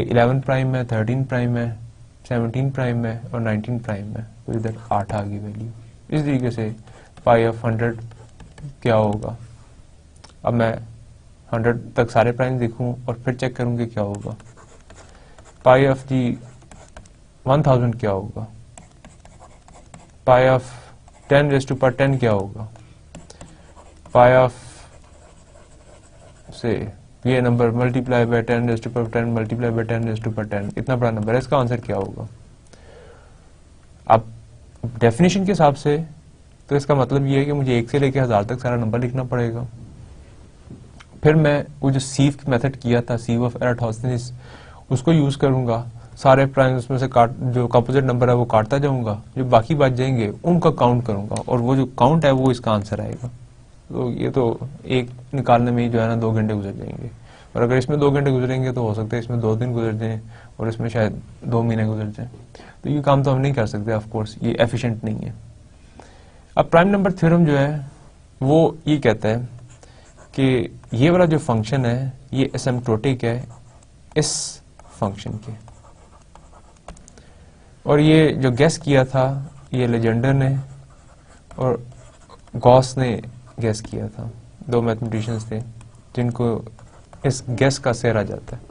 11 प्राइम है, 13 प्राइम है, 17 प्राइम है और 19 प्राइम है, तो इधर 8 आ गई वैल्यू। इस तरीके से पाई ऑफ 100 क्या होगा, अब मैं 100 तक सारे प्राइम देखूं और फिर चेक करूंगी क्या होगा। पाई ऑफ जी 1000 क्या होगा, pi of 10 raise to power 10 क्या होगा, पाई ऑफ से ये number multiply by 10 raise to power 10 multiply by 10 raise to power 10, इतना बड़ा नंबर है, इसका आंसर क्या होगा। अब डेफिनेशन के हिसाब से तो इसका मतलब ये है कि मुझे 1 से लेकर 1000 तक सारा नंबर लिखना पड़ेगा। फिर मैं वो जो सीव मेथड किया था, सीव ऑफ एराटोस्थेनिस, उसको यूज करूंगा, सारे प्राइम उसमें से जो कंपोजिट नंबर है वो काटता जाऊंगा, जो बाकी बच जाएंगे उनका काउंट करूंगा और वो जो काउंट है वो इसका आंसर आएगा। तो ये तो एक निकालने में ही जो है ना 2 घंटे गुजर जाएंगे, और अगर इसमें 2 घंटे गुजरेंगे तो हो सकता है इसमें 2 दिन गुजर जाएं और इसमें शायद 2 महीने गुजर जाएं। तो ये काम तो हम नहीं कर सकते, ऑफ कोर्स ये एफिशिएंट नहीं है। अब प्राइम नंबर थ्योरम जो है वो ये कहता है कि ये वाला जो फंक्शन है ये एसिम्प्टोटिक है इस फंक्शन के, और ये जो गेस किया था ये लेजेंडर ने और गॉस ने गेस किया था। 2 मैथमेटिशियंस थे जिनको इस गेस का सेरा जाता है।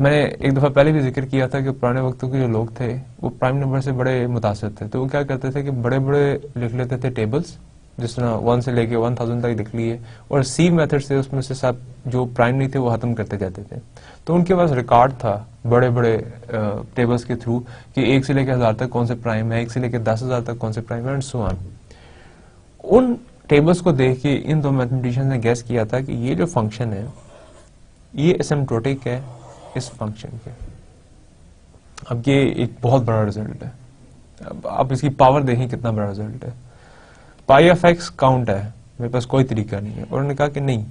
मैंने एक दफा पहले भी जिक्र किया था कि पुराने वक्तों के जो लोग थे वो प्राइम नंबर से बड़े मुतासिर थे, तो वो क्या करते थे कि बड़े बड़े लिख लेते थे टेबल्स, जिस तरह 1 से लेके 1000 तक लिख लिए, और सी मेथड से उसमें से सब जो प्राइम नहीं थे वो खत्म करते जाते थे। तो उनके पास रिकॉर्ड था बड़े बड़े टेबल्स के थ्रू कि 1 से लेके 1000 तक कौन से प्राइम है, 1 से लेके 10,000 तक कौन से प्राइम है, एंड सो ऑन। उन टेबल्स को देख के इन 2 मैथमेटिशियंस ने गेस किया था कि ये जो फंक्शन है ये एसिम्प्टोटिक है इस फंक्शन के। अब ये एक बहुत बड़ा रिजल्ट है, अब आप इसकी पावर देखें कितना बड़ा रिजल्ट है। पाई ऑफ एक्स काउंट है, मेरे पास कोई तरीका नहीं है, और उन्होंने कहा कि नहीं,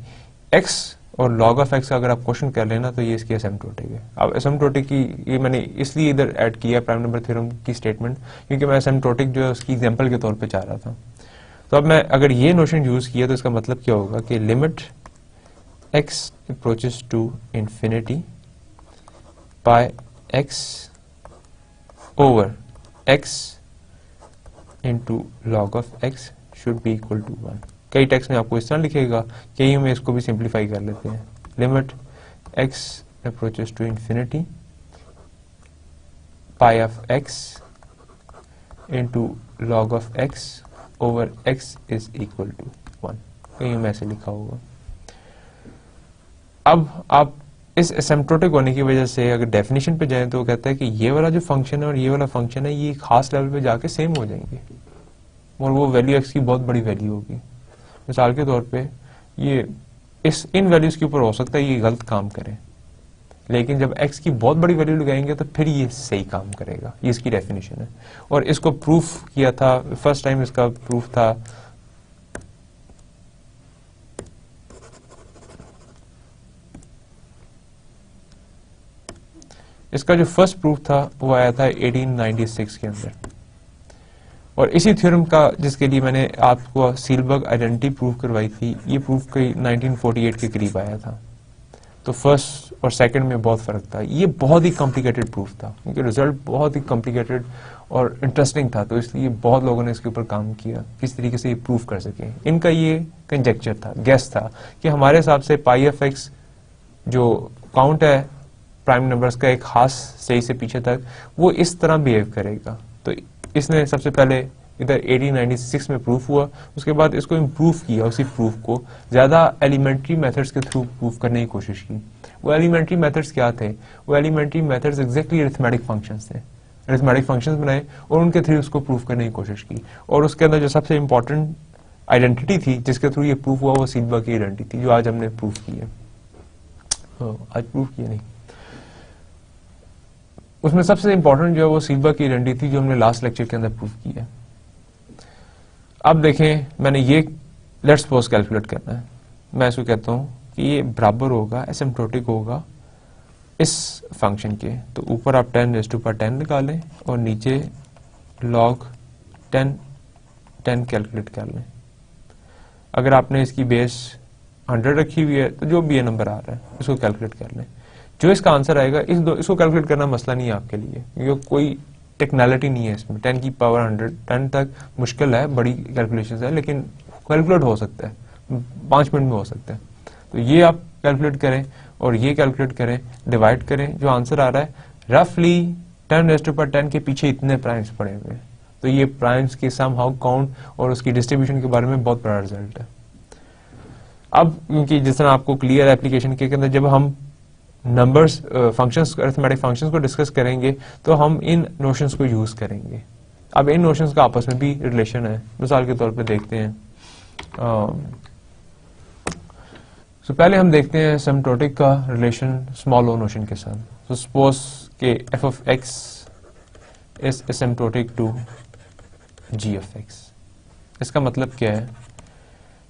एक्स और लॉग ऑफ एक्स का अगर आप क्वेश्चन कर लेना तो ये इसकी एसिम्प्टोटिक है। अब एसिम्प्टोटिक की ये मैंने इसलिए इधर ऐड किया प्राइम नंबर थ्योरम की स्टेटमेंट, क्योंकि मैं एसिम्प्टोटिक जो है उसकी एग्जांपल के तौर पे चाह रहा था। तो अब मैं अगर ये नोशन यूज किया तो इसका मतलब क्या होगा कि limit x approaches to infinity pi x over x into log of x should be equal to 1। कई टेक्स्ट में आपको इस तरह लिखेगा, कई में इसको भी सिंप्लीफाई कर लेते हैं। Limit x approaches to infinity pi of x into log of x over x is equal to 1, कहीं में ऐसे लिखा होगा। अब आप इस एसिम्प्टोटिक होने की वजह से अगर डेफिनेशन पे जाएं तो वो कहता है कि ये वाला जो फंक्शन है और ये वाला फंक्शन है ये खास लेवल पे जाके सेम हो जाएंगे और वो वैल्यू एक्स की बहुत बड़ी वैल्यू होगी। मिसाल के तौर पे ये इन वैल्यूज के ऊपर हो सकता है ये गलत काम करे, लेकिन जब एक्स की बहुत बड़ी वैल्यू लगाएंगे तो फिर ये सही काम करेगा। ये इसकी डेफिनेशन है, और इसको प्रूफ किया था फर्स्ट टाइम, इसका प्रूफ था इसका जो फर्स्ट प्रूफ था वो आया था 1896 के अंदर, और इसी थ्योरम का जिसके लिए मैंने आपको सीलबर्ग आइडेंटिटी प्रूफ करवाई थी, ये प्रूफ कई 1948 के करीब आया था। तो फर्स्ट और सेकंड में बहुत फर्क था। ये बहुत ही कॉम्प्लिकेटेड प्रूफ था क्योंकि रिजल्ट बहुत ही कॉम्प्लिकेटेड और इंटरेस्टिंग था, तो इसलिए बहुत लोगों ने इसके ऊपर काम किया किस तरीके से ये प्रूफ कर सके। इनका ये कंजेक्चर था, गेस था कि हमारे हिसाब से पाई ऑफ एक्स जो काउंट है प्राइम नंबर्स का एक खास सही से पीछे तक, वो इस तरह बिहेव करेगा। तो इसने सबसे पहले इधर 1896 में प्रूफ हुआ, उसके बाद इसको इम्प्रूव किया, उसी प्रूफ को ज्यादा एलिमेंट्री मेथड्स के थ्रू प्रूफ करने की कोशिश की। वो एलिमेंट्री मेथड्स क्या थे? वो elementary methods exactly arithmetic functions थे। अरिथमेटिक फंक्शंस बनाए और उनके थ्रू उसको प्रूफ करने की कोशिश की, और उसके अंदर जो सबसे इंपॉर्टेंट आइडेंटिटी थी जिसके थ्रू ये प्रूफ हुआ वो सीलबर्ग की आइडेंटिटी थी, जो आज हमने प्रूफ की है। आज प्रूफ किया नहीं, उसमें सबसे इंपॉर्टेंट जो है वो सिल्वा की आइडेंटिटी थी जो हमने लास्ट लेक्चर के अंदर प्रूव की है। अब देखें, मैंने ये लेट्स सपोज कैलकुलेट करना है, मैं इसको कहता हूं कि ये बराबर होगा, एसिम्प्टोटिक होगा इस फंक्शन के। तो ऊपर आप 10⁻10 निकालें और नीचे log 10 कैलकुलेट कर लें। अगर आपने इसकी बेस 100 रखी हुई है तो जो भी ये नंबर आ रहा है इसको कैलकुलेट कर लें। जो इसका आंसर आएगा इसको कैलकुलेट करना मसला नहीं है आपके लिए, क्योंकि कोई टेक्नोलॉजी नहीं है इसमें। 10 की पावर 100 10 तक मुश्किल है, बड़ी कैलकुलेशन है, लेकिन कैलकुलेट हो सकता है, 5 मिनट में हो सकता है। तो ये आप कैलकुलेट करें और ये कैलकुलेट करें, डिवाइड करें, जो आंसर आ रहा है रफली 10⁻10 के पीछे इतने प्राइम्स पड़े हुए हैं। तो ये प्राइम्स के सम हाउ काउंट और उसकी डिस्ट्रीब्यूशन के बारे में बहुत बड़ा रिजल्ट है। अब क्योंकि जिस तरह आपको क्लियर एप्लीकेशन के अंदर जब हम नंबर्स फंक्शंस अरिथमेटिक फंक्शंस को डिस्कस करेंगे तो हम इन नोशंस को यूज करेंगे। अब इन नोशंस का आपस में भी रिलेशन है। मिसाल के तौर पे देखते हैं, तो पहले हम देखते हैं एसिम्प्टोटिक का रिलेशन स्मॉल ओ नोशन के साथ। तो सपोज के f of x is asymptotic to g of x. इसका मतलब क्या है?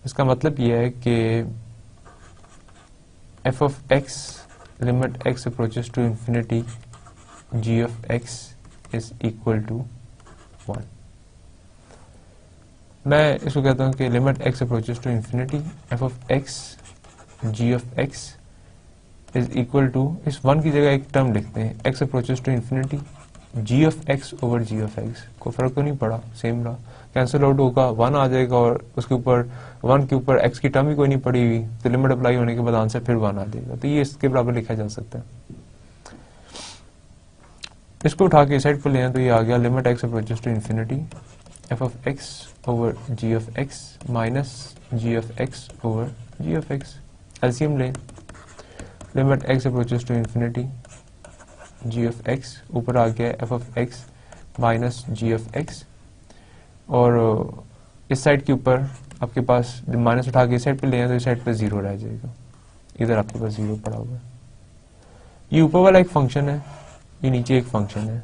इसका मतलब यह है कि f of x limit x approaches to infinity g of x is equal to 1। मैं इसको कहता हूं कि limit x approaches to infinity f of x g of x is equal to, इस 1 की जगह एक टर्म लिखते हैं, x approaches to infinity g of x over g of x. कोई फर्क तो नहीं पड़ा, सेम रहा, कैंसिल आउट होगा, 1 आ जाएगा और उसके ऊपर 1 के ऊपर एक्स की टर्म ही कोई नहीं पड़ी हुई, तो लिमिट अप्लाई होने के बाद आंसर फिर 1 आ जाएगा। तो ये इसके बराबर लिखा जा सकता है। इसको उठा के साइड पर ले आए तो ये आ गया limit x approaches to infinity f of x over g of x minus g of x over g of x. LCM लें, limit x approaches to infinity g of x, ऊपर आ गया f of x minus g of x, और इस side के ऊपर आपके पास minus उठा के इस साइड पे ले आए तो इस साइड पे 0 रह जाएगा, इधर आपके पास 0 पड़ा हुआ है। ये ऊपर वाला एक फंक्शन है, ये नीचे एक फंक्शन है।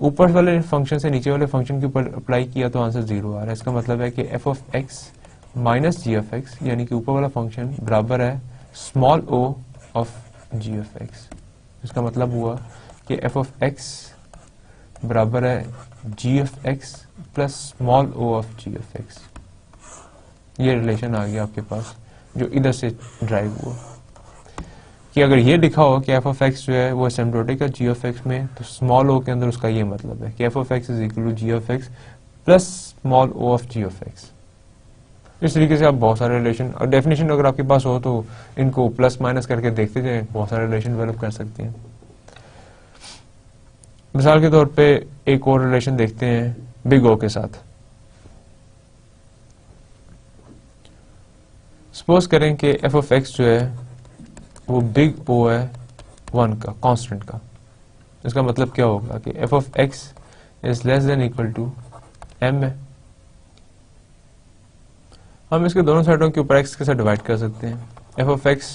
ऊपर वाले फंक्शन से नीचे वाले फंक्शन के ऊपर अप्लाई किया तो आंसर 0 आ रहा है। इसका मतलब है कि f of x minus g of x, यानी कि ऊपर वाला फंक्शन बराबर है small o of g of x. इसका मतलब हुआ कि एफ ऑफ एक्स बराबर है g of x plus small o of g of x. ये रिलेशन आ गया आपके पास जो इधर से ड्राइव हुआ कि अगर ये लिखा हो कि एफ ऑफ एक्स जो है वो एसिम्प्टोटिक है जी ऑफ एक्स में, तो स्मॉल ओ के अंदर उसका ये मतलब है कि f of x is equal to g of x plus small o of g of x. इस तरीके से आप बहुत सारे रिलेशन और डेफिनेशन अगर आपके पास हो तो इनको प्लस माइनस करके देखते जाएं, बहुत सारे रिलेशन डेवलप कर सकते हैं। मिसाल के तौर पे एक और रिलेशन देखते हैं बिग ओ के साथ। सपोज करें कि एफ ऑफ एक्स जो है वो बिग ओ है 1 का, कांस्टेंट का। इसका मतलब क्या होगा कि f of x is less than equal to m है। हम इसके दोनों साइडों के ऊपर एक्स के साथ डिवाइड कर सकते हैं। F of x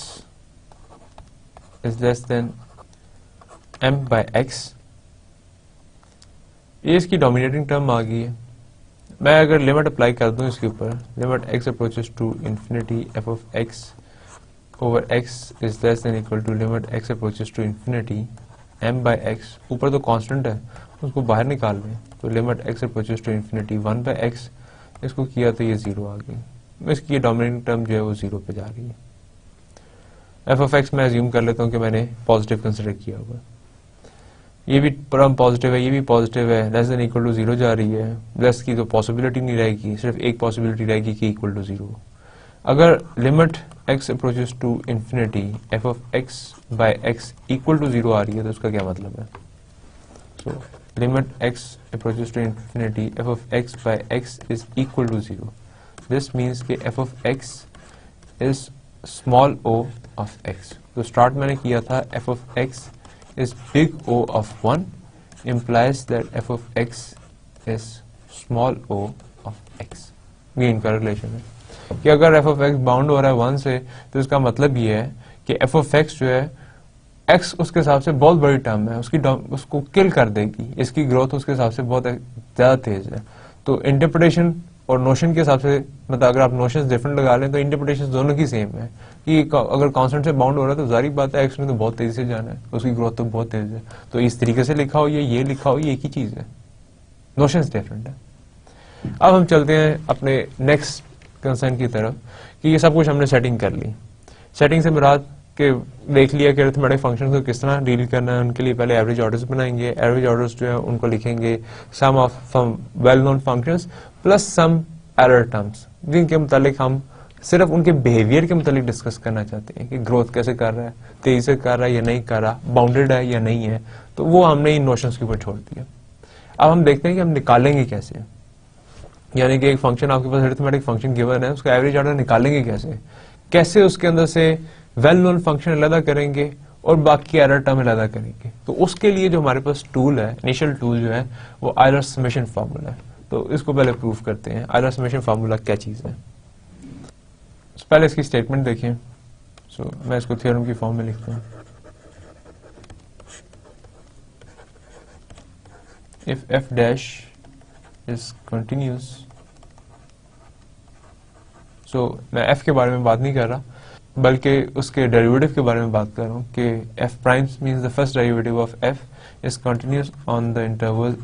is less than m by x, ये इसकी डोमिनेटिंग टर्म आ गई है। मैं अगर लिमिट अप्लाई कर दूं इसके ऊपर, limit x approaches to infinity f of x over x is less than equal to limit x approaches to infinity m by x, ऊपर तो कांस्टेंट है उसको बाहर निकाल लें, तो limit x approaches to infinity 1 by x, इसको किया तो ये 0 आ गई। इसकी डोमिनेटिंग टर्म जो है वो 0 पे जा रही है। एफ ऑफ एक्स मैं अज्यूम कर लेता हूँ कि मैंने पॉजिटिव कंसिडर किया हुआ, ये भी टर्म पॉजिटिव है, ये भी पॉजिटिव है, लेस देन इक्वल टू 0 जा रही है। लेस की तो पॉसिबिलिटी नहीं रहेगी, सिर्फ एक पॉसिबिलिटी रहेगी कि इक्वल टू 0। अगर limit x approaches to infinity f of x by x equal to 0 आ रही है तो उसका क्या मतलब है? So limit x approaches to infinity f of x by x is equal to 0। This means कि f of x is small o of x। तो स्टार्ट मैंने किया था f of x is big O of 1 implies that f of x is small o of x। ये इनका relation है कि अगर f of x बाउंड हो रहा है 1 से तो इसका मतलब ये है कि f of x जो है x उसके हिसाब से बहुत बड़ी टर्म है, उसको किल कर देगी, इसकी ग्रोथ उसके हिसाब से बहुत ज्यादा तेज है। तो इंटरप्रिटेशन और नोशन के हिसाब से, मतलब अगर आप नोशन डिफरेंट लगा लें तो इंटरप्रिटेशन दोनों की सेम है कि अगर कांस्टेंट से बाउंड हो रहा है तो जारी बात है एक्स ने तो बहुत तेजी से जाना है, उसकी ग्रोथ तो बहुत तेज है। तो इस तरीके से लिखा हो या ये लिखा हो, ये एक ही चीज है, नोशन डिफरेंट है। अब हम चलते हैं अपने नेक्स्ट कंसर्न की तरफ कि ये सब कुछ हमने सेटिंग कर ली। सेटिंग से मुराद के देख लिया कि अरिथमेटिक फंक्शन को किस तरह डील करना है। उनके लिए पहले एवरेज ऑर्डर्स बनाएंगे, एवरेज ऑर्डर्स जो है उनको लिखेंगे sum of from well known functions plus some error terms, जिनके मुतालिक हम सिर्फ उनके बिहेवियर के मुतालिक डिस्कस करना चाहते हैं कि ग्रोथ कैसे कर रहा है, तेजी से कर रहा है या नहीं कर रहा, बाउंडेड है या नहीं है। तो वो हमने इन नोशंस के ऊपर छोड़ दिया। अब हम देखते हैं कि हम निकालेंगे कैसे, यानी कि एक फंक्शन आपके पास अरिथमेटिक फंक्शन गिवन है, उसका एवरेज ऑर्डर निकालेंगे कैसे, कैसे उसके अंदर से वेल नोन फंक्शन अलग करेंगे और बाकी एरर टर्म अलग करेंगे। तो उसके लिए जो हमारे पास टूल है, इनिशियल टूल जो है वो आयलर समेशन फार्मूला है। तो इसको पहले प्रूव करते हैं आयलर समेशन फार्मूला क्या चीज है। पहले इसकी स्टेटमेंट देखें। मैं इसको थ्योरम की फॉर्म में लिखता हूं। If F dash is continuous, मैं f के बारे में बात नहीं कर रहा बल्कि उसके डेरिवेटिव के बारे में बात कर रहा हूँ कि f primes means the first derivative of f is continuous on the interval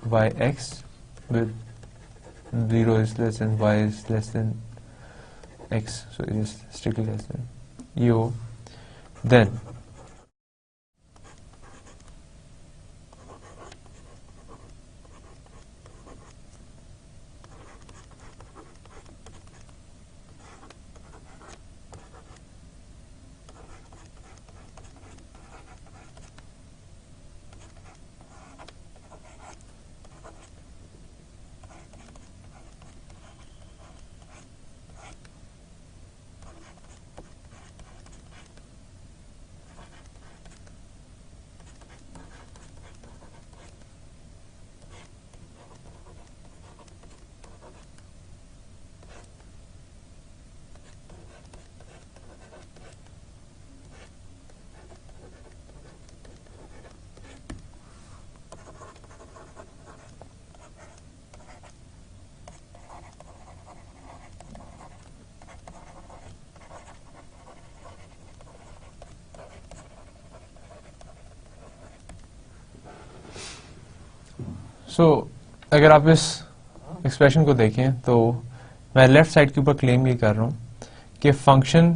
y(x) with 0 is less than y is less than x, so it is strictly less than u, then अगर आप इस expression को देखें तो मैं left side के ऊपर claim ये कर रहा हूँ कि फंक्शन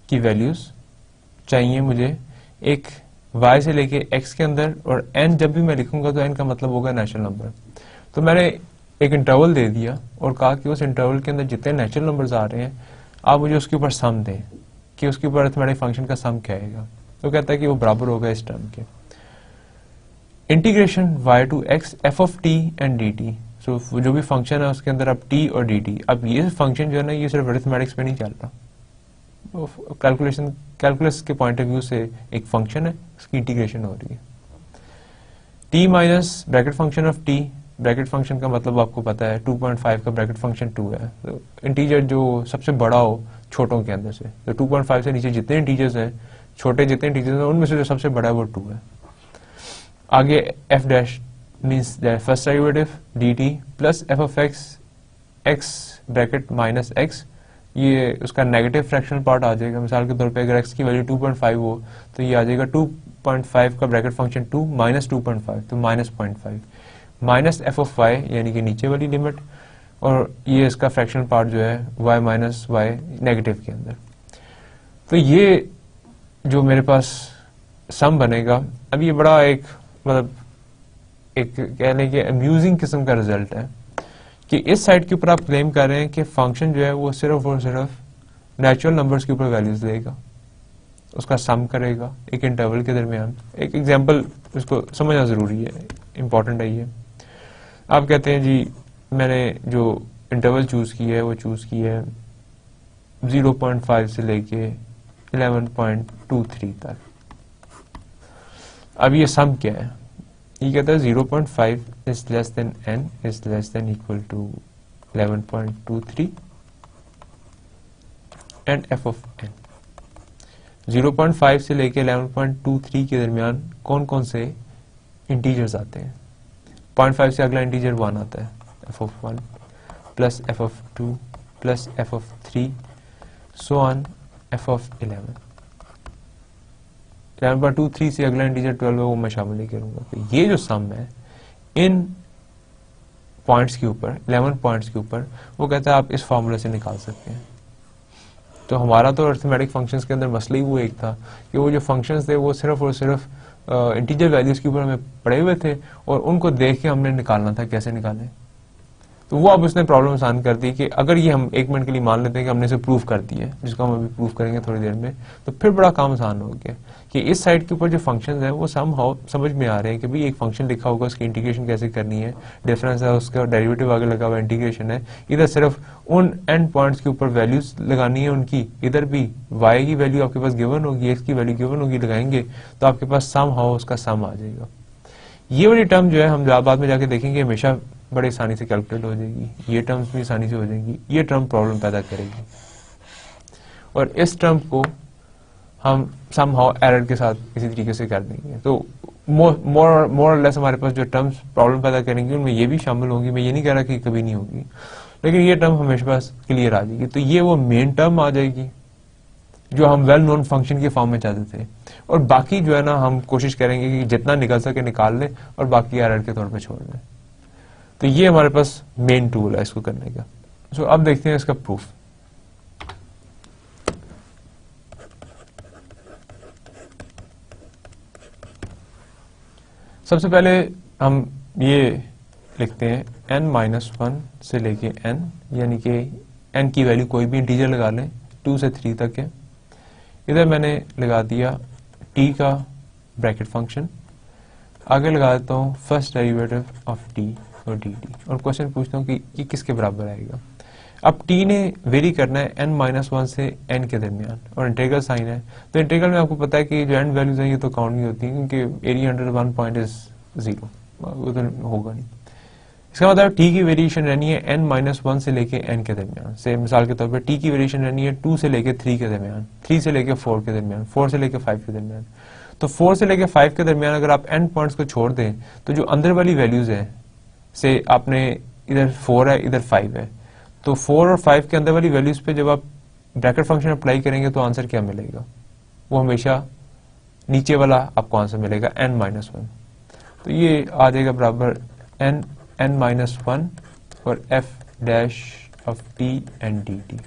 की वैल्यूज चाहिए मुझे एक y से लेके x के अंदर, और n जब भी मैं लिखूंगा तो n का मतलब होगा नेचुरल नंबर। तो मैंने एक इंटरवल दे दिया और कहा कि उस इंटरवल के अंदर जितने नेचुरल नंबर्स आ रहे हैं आप मुझे उसके ऊपर सम दें कि उसके ऊपर अरिथमेटिक फंक्शन का सम क्या आएगा। तो कहता है कि वो बराबर होगा इस टर्म के integration y to x f of t and dt। सो जो भी फंक्शन है उसके अंदर अब t और dt, अब ये फंक्शन जो है ना ये सिर्फ अरिथमेटिक्स पे नहीं चल रहा, कैलकुलस के पॉइंट ऑफ व्यू से एक फंक्शन है, उसकी इंटीग्रेशन हो रही है। t minus bracket function of t, bracket function का मतलब आपको पता है 2.5 का ब्रैकेट फंक्शन 2 है। तो इंटीजर जो सबसे बड़ा हो छोटों के अंदर से, तो 2.5 से नीचे जितने इंटीजर्स हैं, छोटे जितने इंटीजर्स हैं उनमें से जो सबसे बड़ा है वो 2 है। आगे f dash means first derivative dt plus f of x bracket minus x, ये उसका नेगेटिव फ्रैक्शनल पार्ट आ जाएगा। मिसाल के तौर पे अगर x की वैल्यू 2.5 हो तो ये आ जाएगा 2.5 का ब्रैकेट फंक्शन 2 माइनस 2.5, तो minus 0.5 minus f of y यानी कि नीचे वाली लिमिट, और ये इसका फ्रैक्शनल पार्ट जो है y माइनस y नेगेटिव के अंदर। तो ये जो मेरे पास सम बनेगा, अब ये बड़ा एक मतलब एक कहने के अम्यूजिंग किस्म का रिजल्ट है कि इस साइड के ऊपर आप क्लेम कर रहे हैं कि फंक्शन जो है वो सिर्फ और सिर्फ नेचुरल नंबर्स के ऊपर वैल्यूज देगा, उसका सम करेगा एक इंटरवल के दरमियान। एक एग्जांपल इसको समझना जरूरी है, इंपॉर्टेंट है ये। आप कहते हैं जी मैंने जो इंटरवल चूज की है वो चूज की है 0.5 से लेके 11.23 तक। अब ये सम क्या है, ये कहता है 0.5 is less than n is less than equal to 11.23 and f of n। 0.5 से लेके 11.23 के दरमियान कौन कौन से इंटीजर्स आते हैं। 0.5 से अगला इंटीजर 1 आता है, f(1) plus f(2) plus f(3) so on f(11). 11.23 से अगला इंटीजर 12 है, वो मैं शामिल नहीं करूंगा। तो ये जो सम है इन पॉइंट्स के ऊपर, 11 पॉइंट्स के ऊपर, वो कहता है आप इस फॉर्मूला से निकाल सकते हैं। तो हमारा तो अरिथमेटिक फंक्शंस के अंदर मसला ही वो एक था कि वो जो फंक्शंस थे वो सिर्फ और सिर्फ इंटीजर वैल्यूज के ऊपर हमें पड़े हुए थे और उनको देख के हमने निकालना था, कैसे निकालें। तो वो अब उसने प्रॉब्लम आसान कर दी कि अगर ये हम एक मिनट के लिए मान लेते हैं कि हमने इसे प्रूफ कर दिया है, जिसको हम अभी प्रूफ करेंगे थोड़ी देर में, तो फिर बड़ा काम आसान हो गया कि इस साइड के ऊपर जो फंक्शंस हैं वो समहाउ समझ में आ रहे हैं कि भाई एक फंक्शन लिखा होगा, उसकी इंटीग्रेशन कैसे करनी है, डिफरेंस है, उसका डेरिवेटिव आगे लगा हुआ इंटीग्रेशन है, इधर सिर्फ उन एंड पॉइंट्स के ऊपर वैल्यूज लगानी है उनकी, इधर भी y की वैल्यू आपके पास गिवन होगी, x की वैल्यू गिवन होगी, लगाएंगे तो आपके पास समहाउ उसका सम आ जाएगा। ये वाली टर्म जो है हम बाद में जाके देखेंगे हमेशा बड़े आसानी से कैलकुलेट हो जाएगी, ये टर्म्स भी आसानी से हो जाएंगी, ये टर्म प्रॉब्लम पैदा करेगी और इस टर्म को हम समहाउ एरर के साथ इसी तरीके से कर देंगे। तो मोर और लेस हमारे पास जो टर्म्स प्रॉब्लम पैदा करेंगी उनमें ये भी शामिल होंगी। मैं ये नहीं कह रहा कि कभी नहीं होगी, लेकिन ये टर्म हमेशा पास क्लियर आ जाएगी। तो ये वो मेन टर्म आ जाएगी जो हम वेल नोन फंक्शन के फॉर्म में चाहते थे, और बाकी जो है ना हम कोशिश करेंगे कि जितना निकल सके निकाल लें और बाकी एरर के तौर पे छोड़ दें। तो ये हमारे पास मेन टूल है इसको करने का। सो अब देखते हैं इसका प्रूफ। सबसे पहले हम ये लिखते हैं n-1 से लेके n, यानी कि n की वैल्यू कोई भी इंटीजर लगा लें, 2 से 3 तक है। इधर मैंने लगा दिया t का ब्रैकेट फंक्शन, आगे लगा देता हूँ फर्स्ट डेरिवेटिव ऑफ t और dt, और क्वेश्चन पूछता हूँ कि ये किसके बराबर आएगा। अब t ने वेरी करना है n-1 से n के दरमियान, और इंटीग्रल साइन है, तो इंटीग्रल में आपको पता है कि जो एंड वैल्यूज हैं ये तो काउंट नहीं होती, क्योंकि एरिया अंडर 1 पॉइंट इज 0, वो तो होगा नहीं। इसका मतलब t की वेरिएशन रहनी है n-1 से लेके n के दरमियान। से मिसाल के तौर पर t की वेरिएशन रहनी है 2 से लेके 3 के दरमियान, 3 से लेके 4 के दरमियान, 4 से लेके 5 के दरमियान। तो 4 से लेके 5 के दरमियान अगर आप एंड पॉइंट्स को छोड़ दें तो जो अंदर वाली वैल्यूज है, से आपने इधर 4 है इधर 5 है, तो 4 और 5 के अंदर वाली वैल्यूज पे जब आप ब्रैकेट फंक्शन अप्लाई करेंगे तो आंसर क्या मिलेगा, वो हमेशा नीचे वाला आपको आंसर मिलेगा n-1। तो ये आ जाएगा बराबर n-1 और f dash of t and dt।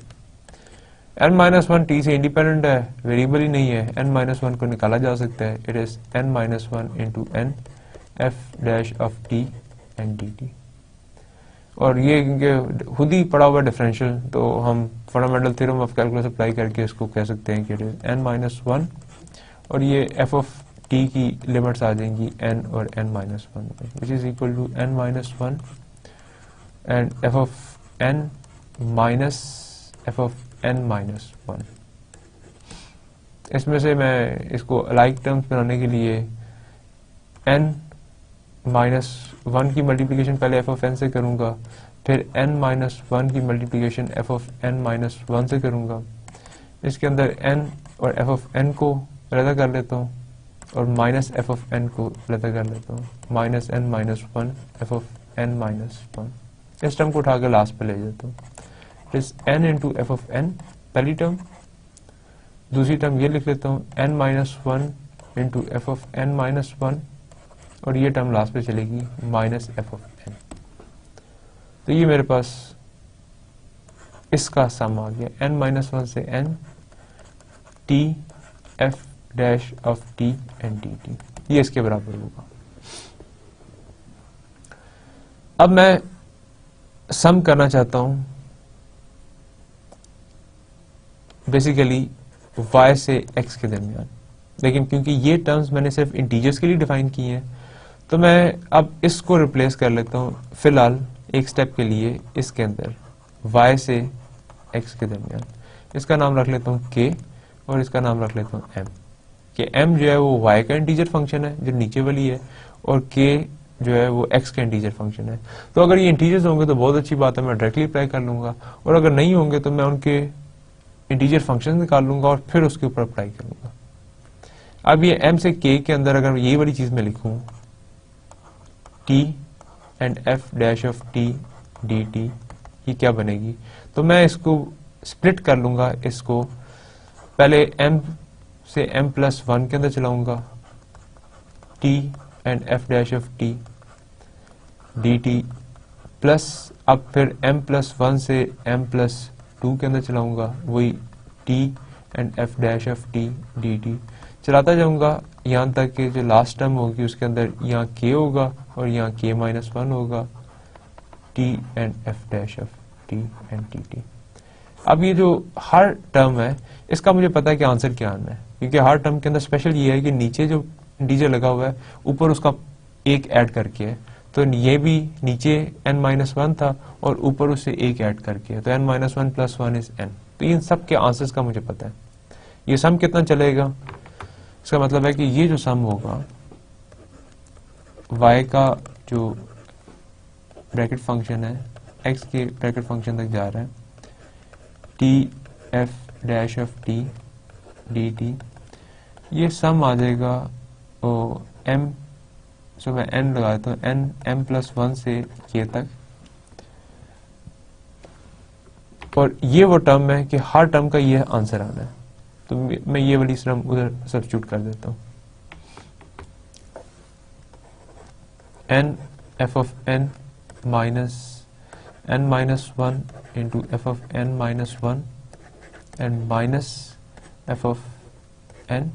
n-1 t से इंडिपेंडेंट है, वेरिएबल ही नहीं है, n-1 को निकाला जा सकता है। It is n-1 into n f dash of t and dt। और ये क्योंकि खुद ही पड़ा हुआ डिफरेंशियल, तो हम fundamental theorem of calculus apply करके इसको कह सकते हैं कि इट इज n-1, और ये f ऑफ t की लिमिट्स आ जाएंगी n और n-1 में, which is equal to n-1 and f of n minus f of n-1। इसमें से मैं इसको अलाइक टर्म्स बनाने के लिए n-1 की मल्टीप्लिकेशन पहले f ऑफ n से करूंगा, फिर n-1 की मल्टीप्लिकेशन f ऑफ n-1 से करूंगा। इसके अंदर n और f ऑफ n को रद्द कर लेता हूँ और माइनस f ऑफ n को रद्द कर लेता हूँ, minus n-1 f of n-1। इस टर्म को उठा कर लास्ट पे ले जाता हूँ, इस n into f of n पहली टर्म, दूसरी टर्म ये लिख लेता हूँ n-1 into f of n-1, और ये टर्म लास्ट पे चलेगी माइनस f ऑफ n। तो ये मेरे पास इसका सम आ गया n-1 से n t f dash of t and dt, ये इसके बराबर होगा। अब मैं सम करना चाहता हूं बेसिकली y से x के दरमियान, लेकिन क्योंकि ये टर्म्स मैंने सिर्फ इंटीजर्स के लिए डिफाइन किए हैं, तो मैं अब इसको रिप्लेस कर लेता हूं फिलहाल एक स्टेप के लिए इसके अंदर y से x के दरमियान। इसका नाम रख लेता हूं k और इसका नाम रख लेता हूं m, कि m जो है वो y का इंटीजर फंक्शन है जो नीचे वाली है, और k जो है वो x का इंटीजर फंक्शन है। तो अगर ये इंटीजर्स होंगे तो बहुत अच्छी बात है, मैं डायरेक्टली अप्लाई कर लूंगा, और अगर नहीं होंगे तो मैं उनके इंटीजर फंक्शन निकाल लूंगा और फिर उसके ऊपर अप्लाई करूंगा। अब ये m से k के अंदर अगर ये वाली चीज मैं लिखूं t and f dash of t dt, ये क्या बनेगी? तो मैं इसको स्प्लिट कर लूंगा, इसको पहले m से m प्लस 1 के अंदर चलाऊंगा t and f dash of t dt plus अब फिर m प्लस 1 से m प्लस 2 के अंदर चलाऊंगा वही t and f dash of t dt, चलाता जाऊंगा यहाँ तक कि जो लास्ट टर्म होगी उसके अंदर यहाँ k होगा और यहाँ k माइनस 1 होगा t and f dash of t and dt। अब ये जो हर टर्म है इसका मुझे पता है कि आंसर क्या आना है, क्योंकि हर टर्म के अंदर स्पेशल ये है कि नीचे जो इंटीजर लगा हुआ है ऊपर उसका एक ऐड करके है, तो ये भी नीचे n-1 था और ऊपर उससे एक ऐड करके है, तो n-1 प्लस 1 इज n। तो इन सब के आंसर्स का मुझे पता है। ये सम कितना चलेगा? इसका मतलब है कि ये जो सम होगा y का जो ब्रैकेट फंक्शन है x के ब्रैकेट फंक्शन तक जा रहा है t f dash of t dt, ये सम आ जाएगा m, सो मैं n लगाता हूँ n m प्लस 1 से k तक, और ये वो टर्म है कि हर टर्म का ये आंसर आना है, तो मैं ये वाली सम उधर सब्स्टिट्यूट कर देता हूँ। n f of n minus n minus 1 into f of n minus 1 and minus f of n,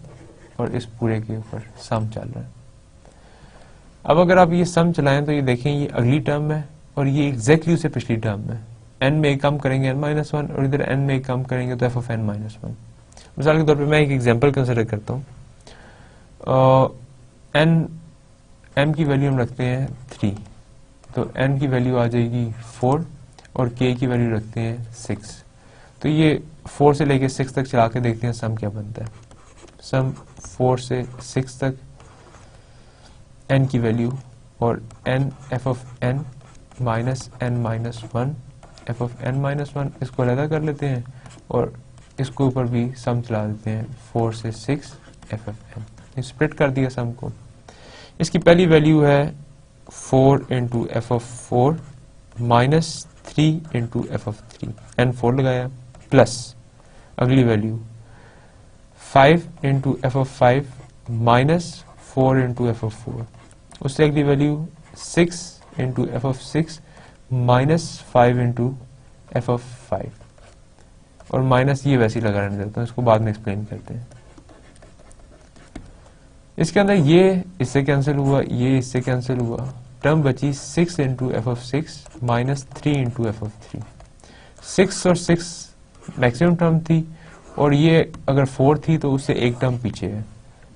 और इस पूरे के ऊपर सम चल रहा है। अब अगर आप ये सम चलाएं तो ये देखें ये अगली टर्म है और ये एग्जैक्टली उससे पिछली टर्म है। n में एक कम करेंगे n-1 और इधर n में एक कम करेंगे तो f ऑफ n-1। मिसाल के तौर पे मैं एक एग्जांपल कंसिडर करता हूँ। m की वैल्यू हम रखते हैं 3, तो n की वैल्यू आ जाएगी 4 और k की वैल्यू रखते हैं 6। तो ये 4 से लेके 6 तक चला के देखते हैं सम क्या बनता है। सम 4 से 6 तक n की वैल्यू और n f of n minus n minus 1 f of n minus 1, इसको अलग कर लेते हैं और इसको ऊपर भी सम चला देते हैं 4 से 6 f ऑफ n, स्प्लिट कर दिया सम को। इसकी पहली वैल्यू है 4 into F of 4 minus 3 into F of 3, n 4 लगाया, प्लस अगली value 5 into F of 5 minus 4 into F of 4, उससे अगली value 6 into F of 6 minus 5 into F of 5, और माइनस ये वैसे ही लगा रहने देता हूँ, इसको बाद में एक्सप्लेन करते हैं। इसके अंदर ये इससे कैंसिल हुआ, ये इससे कैंसिल हुआ, टर्म बची 6 into F of 6 minus 3 into F of 3। 6 और 6 मैक्सिमम टर्म थी और ये अगर 4 थी तो उससे एक टर्म पीछे है,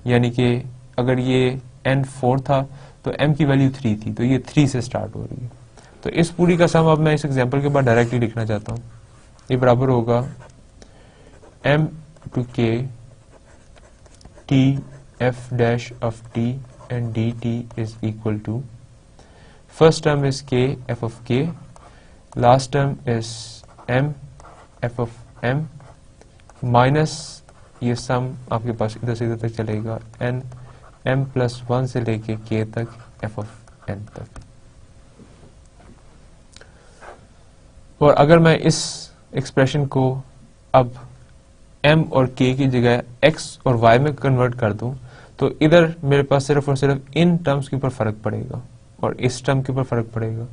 यानी कि अगर ये n 4 था तो m की वैल्यू 3 थी, तो ये 3 से स्टार्ट हो रही है। तो इस पूरी का सम अब मैं इस एग्जांपल के बाद डायरेक्टली लिखना चाहता हूँ। ये बराबर होगा m to k t f dash of t and dt is equal to, first term is k f of k, last term is m f of m minus ये सम आपके पास इधर से इधर तक चलेगा n m प्लस 1 से लेके k तक f of n तक। और अगर मैं इस एक्सप्रेशन को अब m और k की जगह x और y में कन्वर्ट कर दूं तो इधर मेरे पास सिर्फ और सिर्फ इन टर्म्स के ऊपर फर्क पड़ेगा और इस टर्म के ऊपर फर्क पड़ेगा।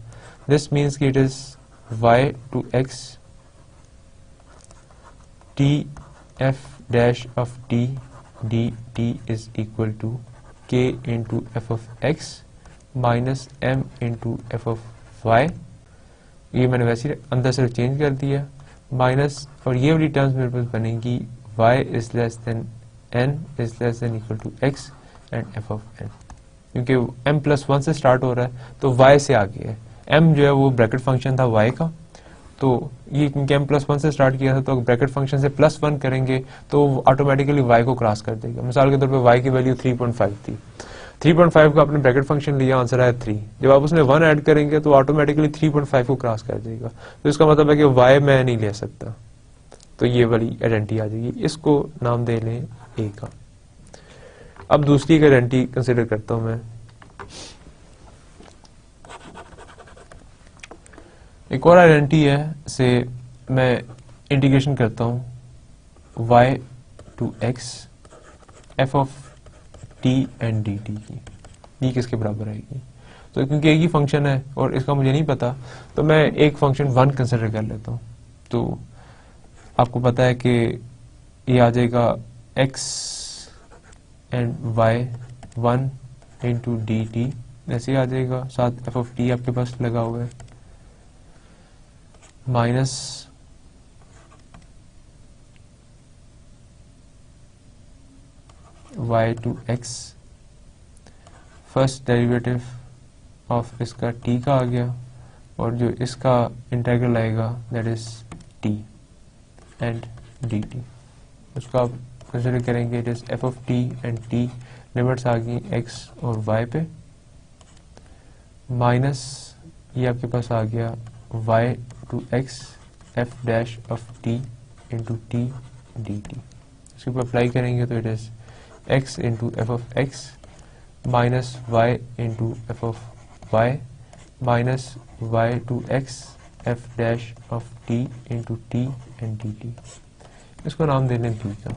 दिस मीन्स कि it is y to x t f dash of t dt is equal to k into f of x minus m into f of y। ये मैंने वैसे अंदर सिर्फ चेंज कर दिया, माइनस और ये वाली टर्म्स मेरे पास बनेगी y is less than n is less than equal to x and f of n, क्योंकि m प्लस 1 से स्टार्ट हो रहा है तो y से आगे है। m जो है वो ब्रैकेट फंक्शन था y का, तो ये क्योंकि m प्लस 1 से स्टार्ट किया था तो ब्रैकेट फंक्शन से प्लस 1 करेंगे तो ऑटोमेटिकली y को क्रॉस कर देगा। मिसाल के तौर पे y की वैल्यू 3.5 थी, 3.5 को आपने ब्रैकेट फंक्शन लिया, आंसर आया 3, जब आप उसमें 1 ऐड करेंगे तो ऑटोमेटिकली 3.5 को क्रॉस कर देगा। तो इसका मतलब है कि y मैं नहीं ले सकता, तो ये वाली आइडेंटिटी आ जाएगी, इसको नाम दे लें ए का। अब दूसरी एक आइडेंटिटी कंसिडर करता हूं मैं, एक और आइडेंटिटी है से मैं इंटीग्रेशन करता हूं y to x f of t and dt की, ये किसके बराबर आएगी। तो क्योंकि एक ही फंक्शन है और इसका मुझे नहीं पता, तो मैं एक फंक्शन 1 कंसिडर कर लेता हूं। तो आपको पता है कि ये आ जाएगा x and y 1 into D T, ऐसे आ जाएगा, साथ f ऑफ t आपके पास लगा हुआ है, minus y to x, first derivative of इसका t का आ गया, और जो इसका इंटीग्रल आएगा that is t and dt, उसको आप कंसिडर करेंगे it is f of t and t, limits आ गई x और y पे, माइनस ये आपके पास आ गया y to x f dash of t into t dt, इसके ऊपर अप्लाई करेंगे तो it is x into f of x minus y into f of y minus y to x f dash of t into t and dt, इसको नाम दे लें b का,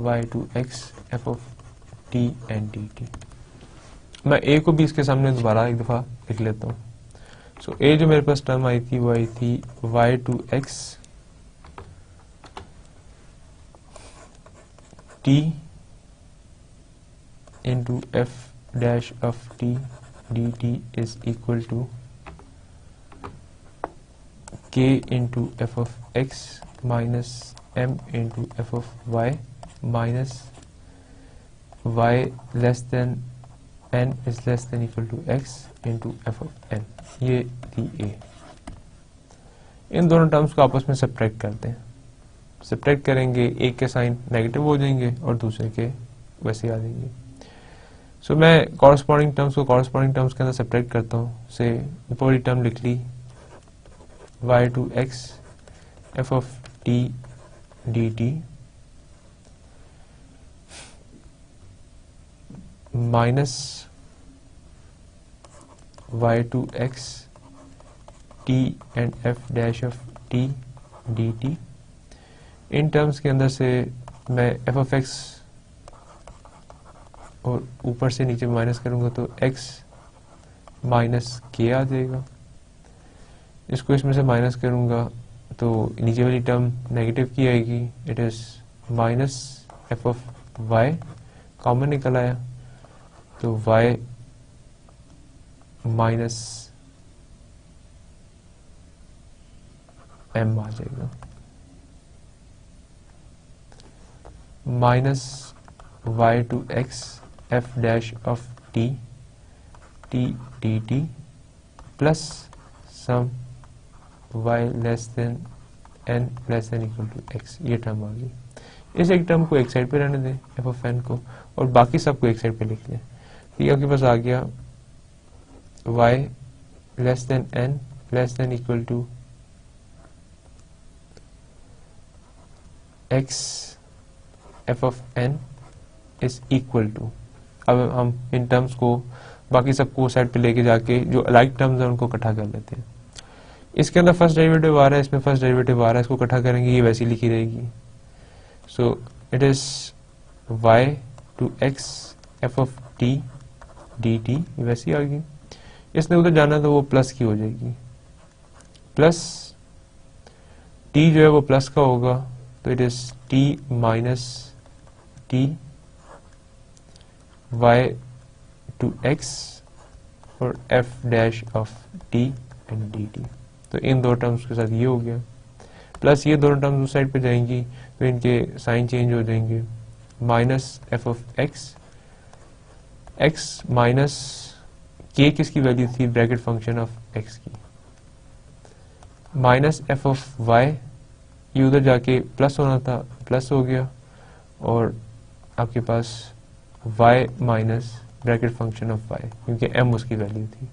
y to x f of t and dt। मैं a को भी इसके सामने दोबारा एक दफा लिख लेता हूँ। सो a जो मेरे पास टर्म आई थी वो आई थी y to x t into f dash of t dt is equal to k into f of x minus m into f of y minus y less than n is less than equal to x into f of n, ये थी a। इन दोनों terms को आपस में subtract करते हैं, subtract करेंगे एक के साइन नेगेटिव हो जाएंगे और दूसरे के वैसे आ जाएंगे। सो मैं कॉरस्पॉन्डिंग टर्म्स को कॉरस्पॉन्डिंग टर्म्स के अंदर सब्ट्रैक्ट करता हूँ। से ऊपर वाली टर्म लिख ली y to x f of t dt minus y to x t and f dash of t dt। इन टर्म्स के अंदर से मैं f ऑफ x और ऊपर से नीचे माइनस करूंगा तो x माइनस k आ जाएगा, इसको इसमें से माइनस करूंगा तो नीचे वाली टर्म नेगेटिव की आएगी, it is minus f of y, common निकल आया तो y माइनस m आ जाएगा, minus y to x f dash of t t dt plus sum y less than n less than equal to x, ये term आ गई। इस एक टर्म को एक साइड पे रहने दें f ऑफ n को, और बाकी सब को एक साइड पे लिख लें। तो ये आपके पास आ गया y less than n less than equal to x f of n is equal to, अब हम इन टर्म्स को बाकी सबको साइड पे लेके जाके जो अलाइक टर्म्स हैं उनको इकट्ठा कर लेते हैं। इसके अंदर फर्स्ट डेरिवेटिव आ रहा है, इसमें फर्स्ट डेरिवेटिव आ रहा है, इसको इकट्ठा करेंगे ये वैसी लिखी रहेगी। So it is y to x f of t dt, वैसी आ गई। इसने उधर जाना तो वो प्लस की हो जाएगी, प्लस t जो है वो प्लस का होगा तो it is t minus t y to x और f dash of t and dt। तो इन दो टर्म्स के साथ ये हो गया, प्लस ये दोनों टर्म्स उस साइड पे जाएंगी तो इनके साइन चेंज हो जाएंगे, minus f of x minus k किसकी वैल्यू थी, ब्रैकेट फंक्शन ऑफ x की, माइनस f ऑफ y, ये उधर जाके प्लस होना था प्लस हो गया, और आपके पास y minus bracket function of y, क्योंकि m उसकी वैल्यू थी।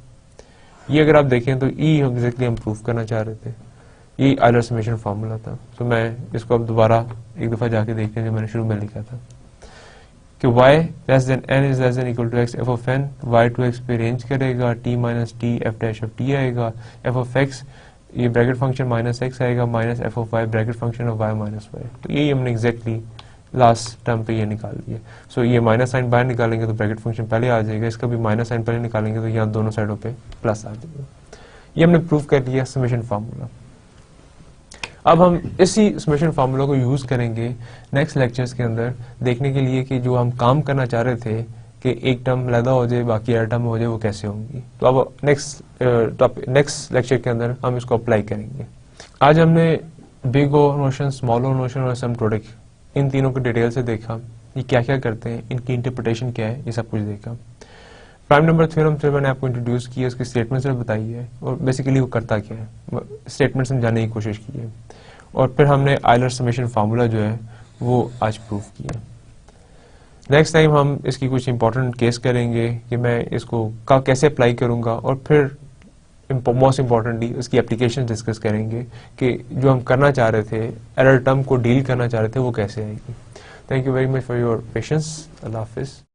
ये अगर आप देखें तो e एग्जैक्टली हम प्रूफ करना चाह रहे थे, ये आयलर समेशन फार्मूला था। तो मैं इसको अब दोबारा एक दफ़ा जाके देखते हैं जो मैंने शुरू में लिखा था कि y less than n is less than equal to x f of n y to x पे रेंज करेगा t minus t f dash of t आएगा f ऑफ x ये ब्रैकेट फंक्शन माइनस x आएगा minus f of y bracket function of y minus y। तो यही हमने exactly last term पे ये निकाल लिया। सो ये माइनस साइन बाहर निकालेंगे तो ब्रैकेट फंक्शन पहले आ जाएगा, इसका भी माइनस साइन पहले निकालेंगे तो यहाँ दोनों साइडों पे प्लस आ जाएगा। ये हमने प्रूव कर लिया समेशन फार्मूला। अब हम इसी समेशन फार्मूला को यूज करेंगे नेक्स्ट लेक्चर्स के अंदर देखने के लिए कि जो हम काम करना चाह रहे थे कि एक टर्म अलहदा हो जाए बाकी अदर टर्म हो जाए वो कैसे होंगी। तो अब नेक्स्ट लेक्चर के अंदर हम इसको अप्लाई करेंगे। आज हमने बिग ओ नोशन, स्मॉल ओ नोशन और सम प्रोडक्ट इन तीनों को डिटेल से देखा, ये क्या क्या करते हैं, इनकी इंटरप्रिटेशन क्या है, ये सब कुछ देखा। प्राइम नंबर थ्योरम फिर मैंने आपको इंट्रोड्यूस किया, उसकी स्टेटमेंट्स में बताई है और बेसिकली वो करता क्या है, स्टेटमेंट समझाने की कोशिश की है। और फिर हमने आयलर समेशन फार्मूला जो है वो आज प्रूव किया। नेक्स्ट टाइम हम इसकी कुछ इंपॉर्टेंट केस करेंगे कि मैं इसको कैसे अप्लाई करूंगा और फिर मोस्ट इंपॉर्टेंटली उसकी एप्लीकेशन डिस्कस करेंगे कि जो हम करना चाह रहे थे, एरर टर्म को डील करना चाह रहे थे, वो कैसे आएगी। Thank you very much for your patience. अल्लाह हाफिज़।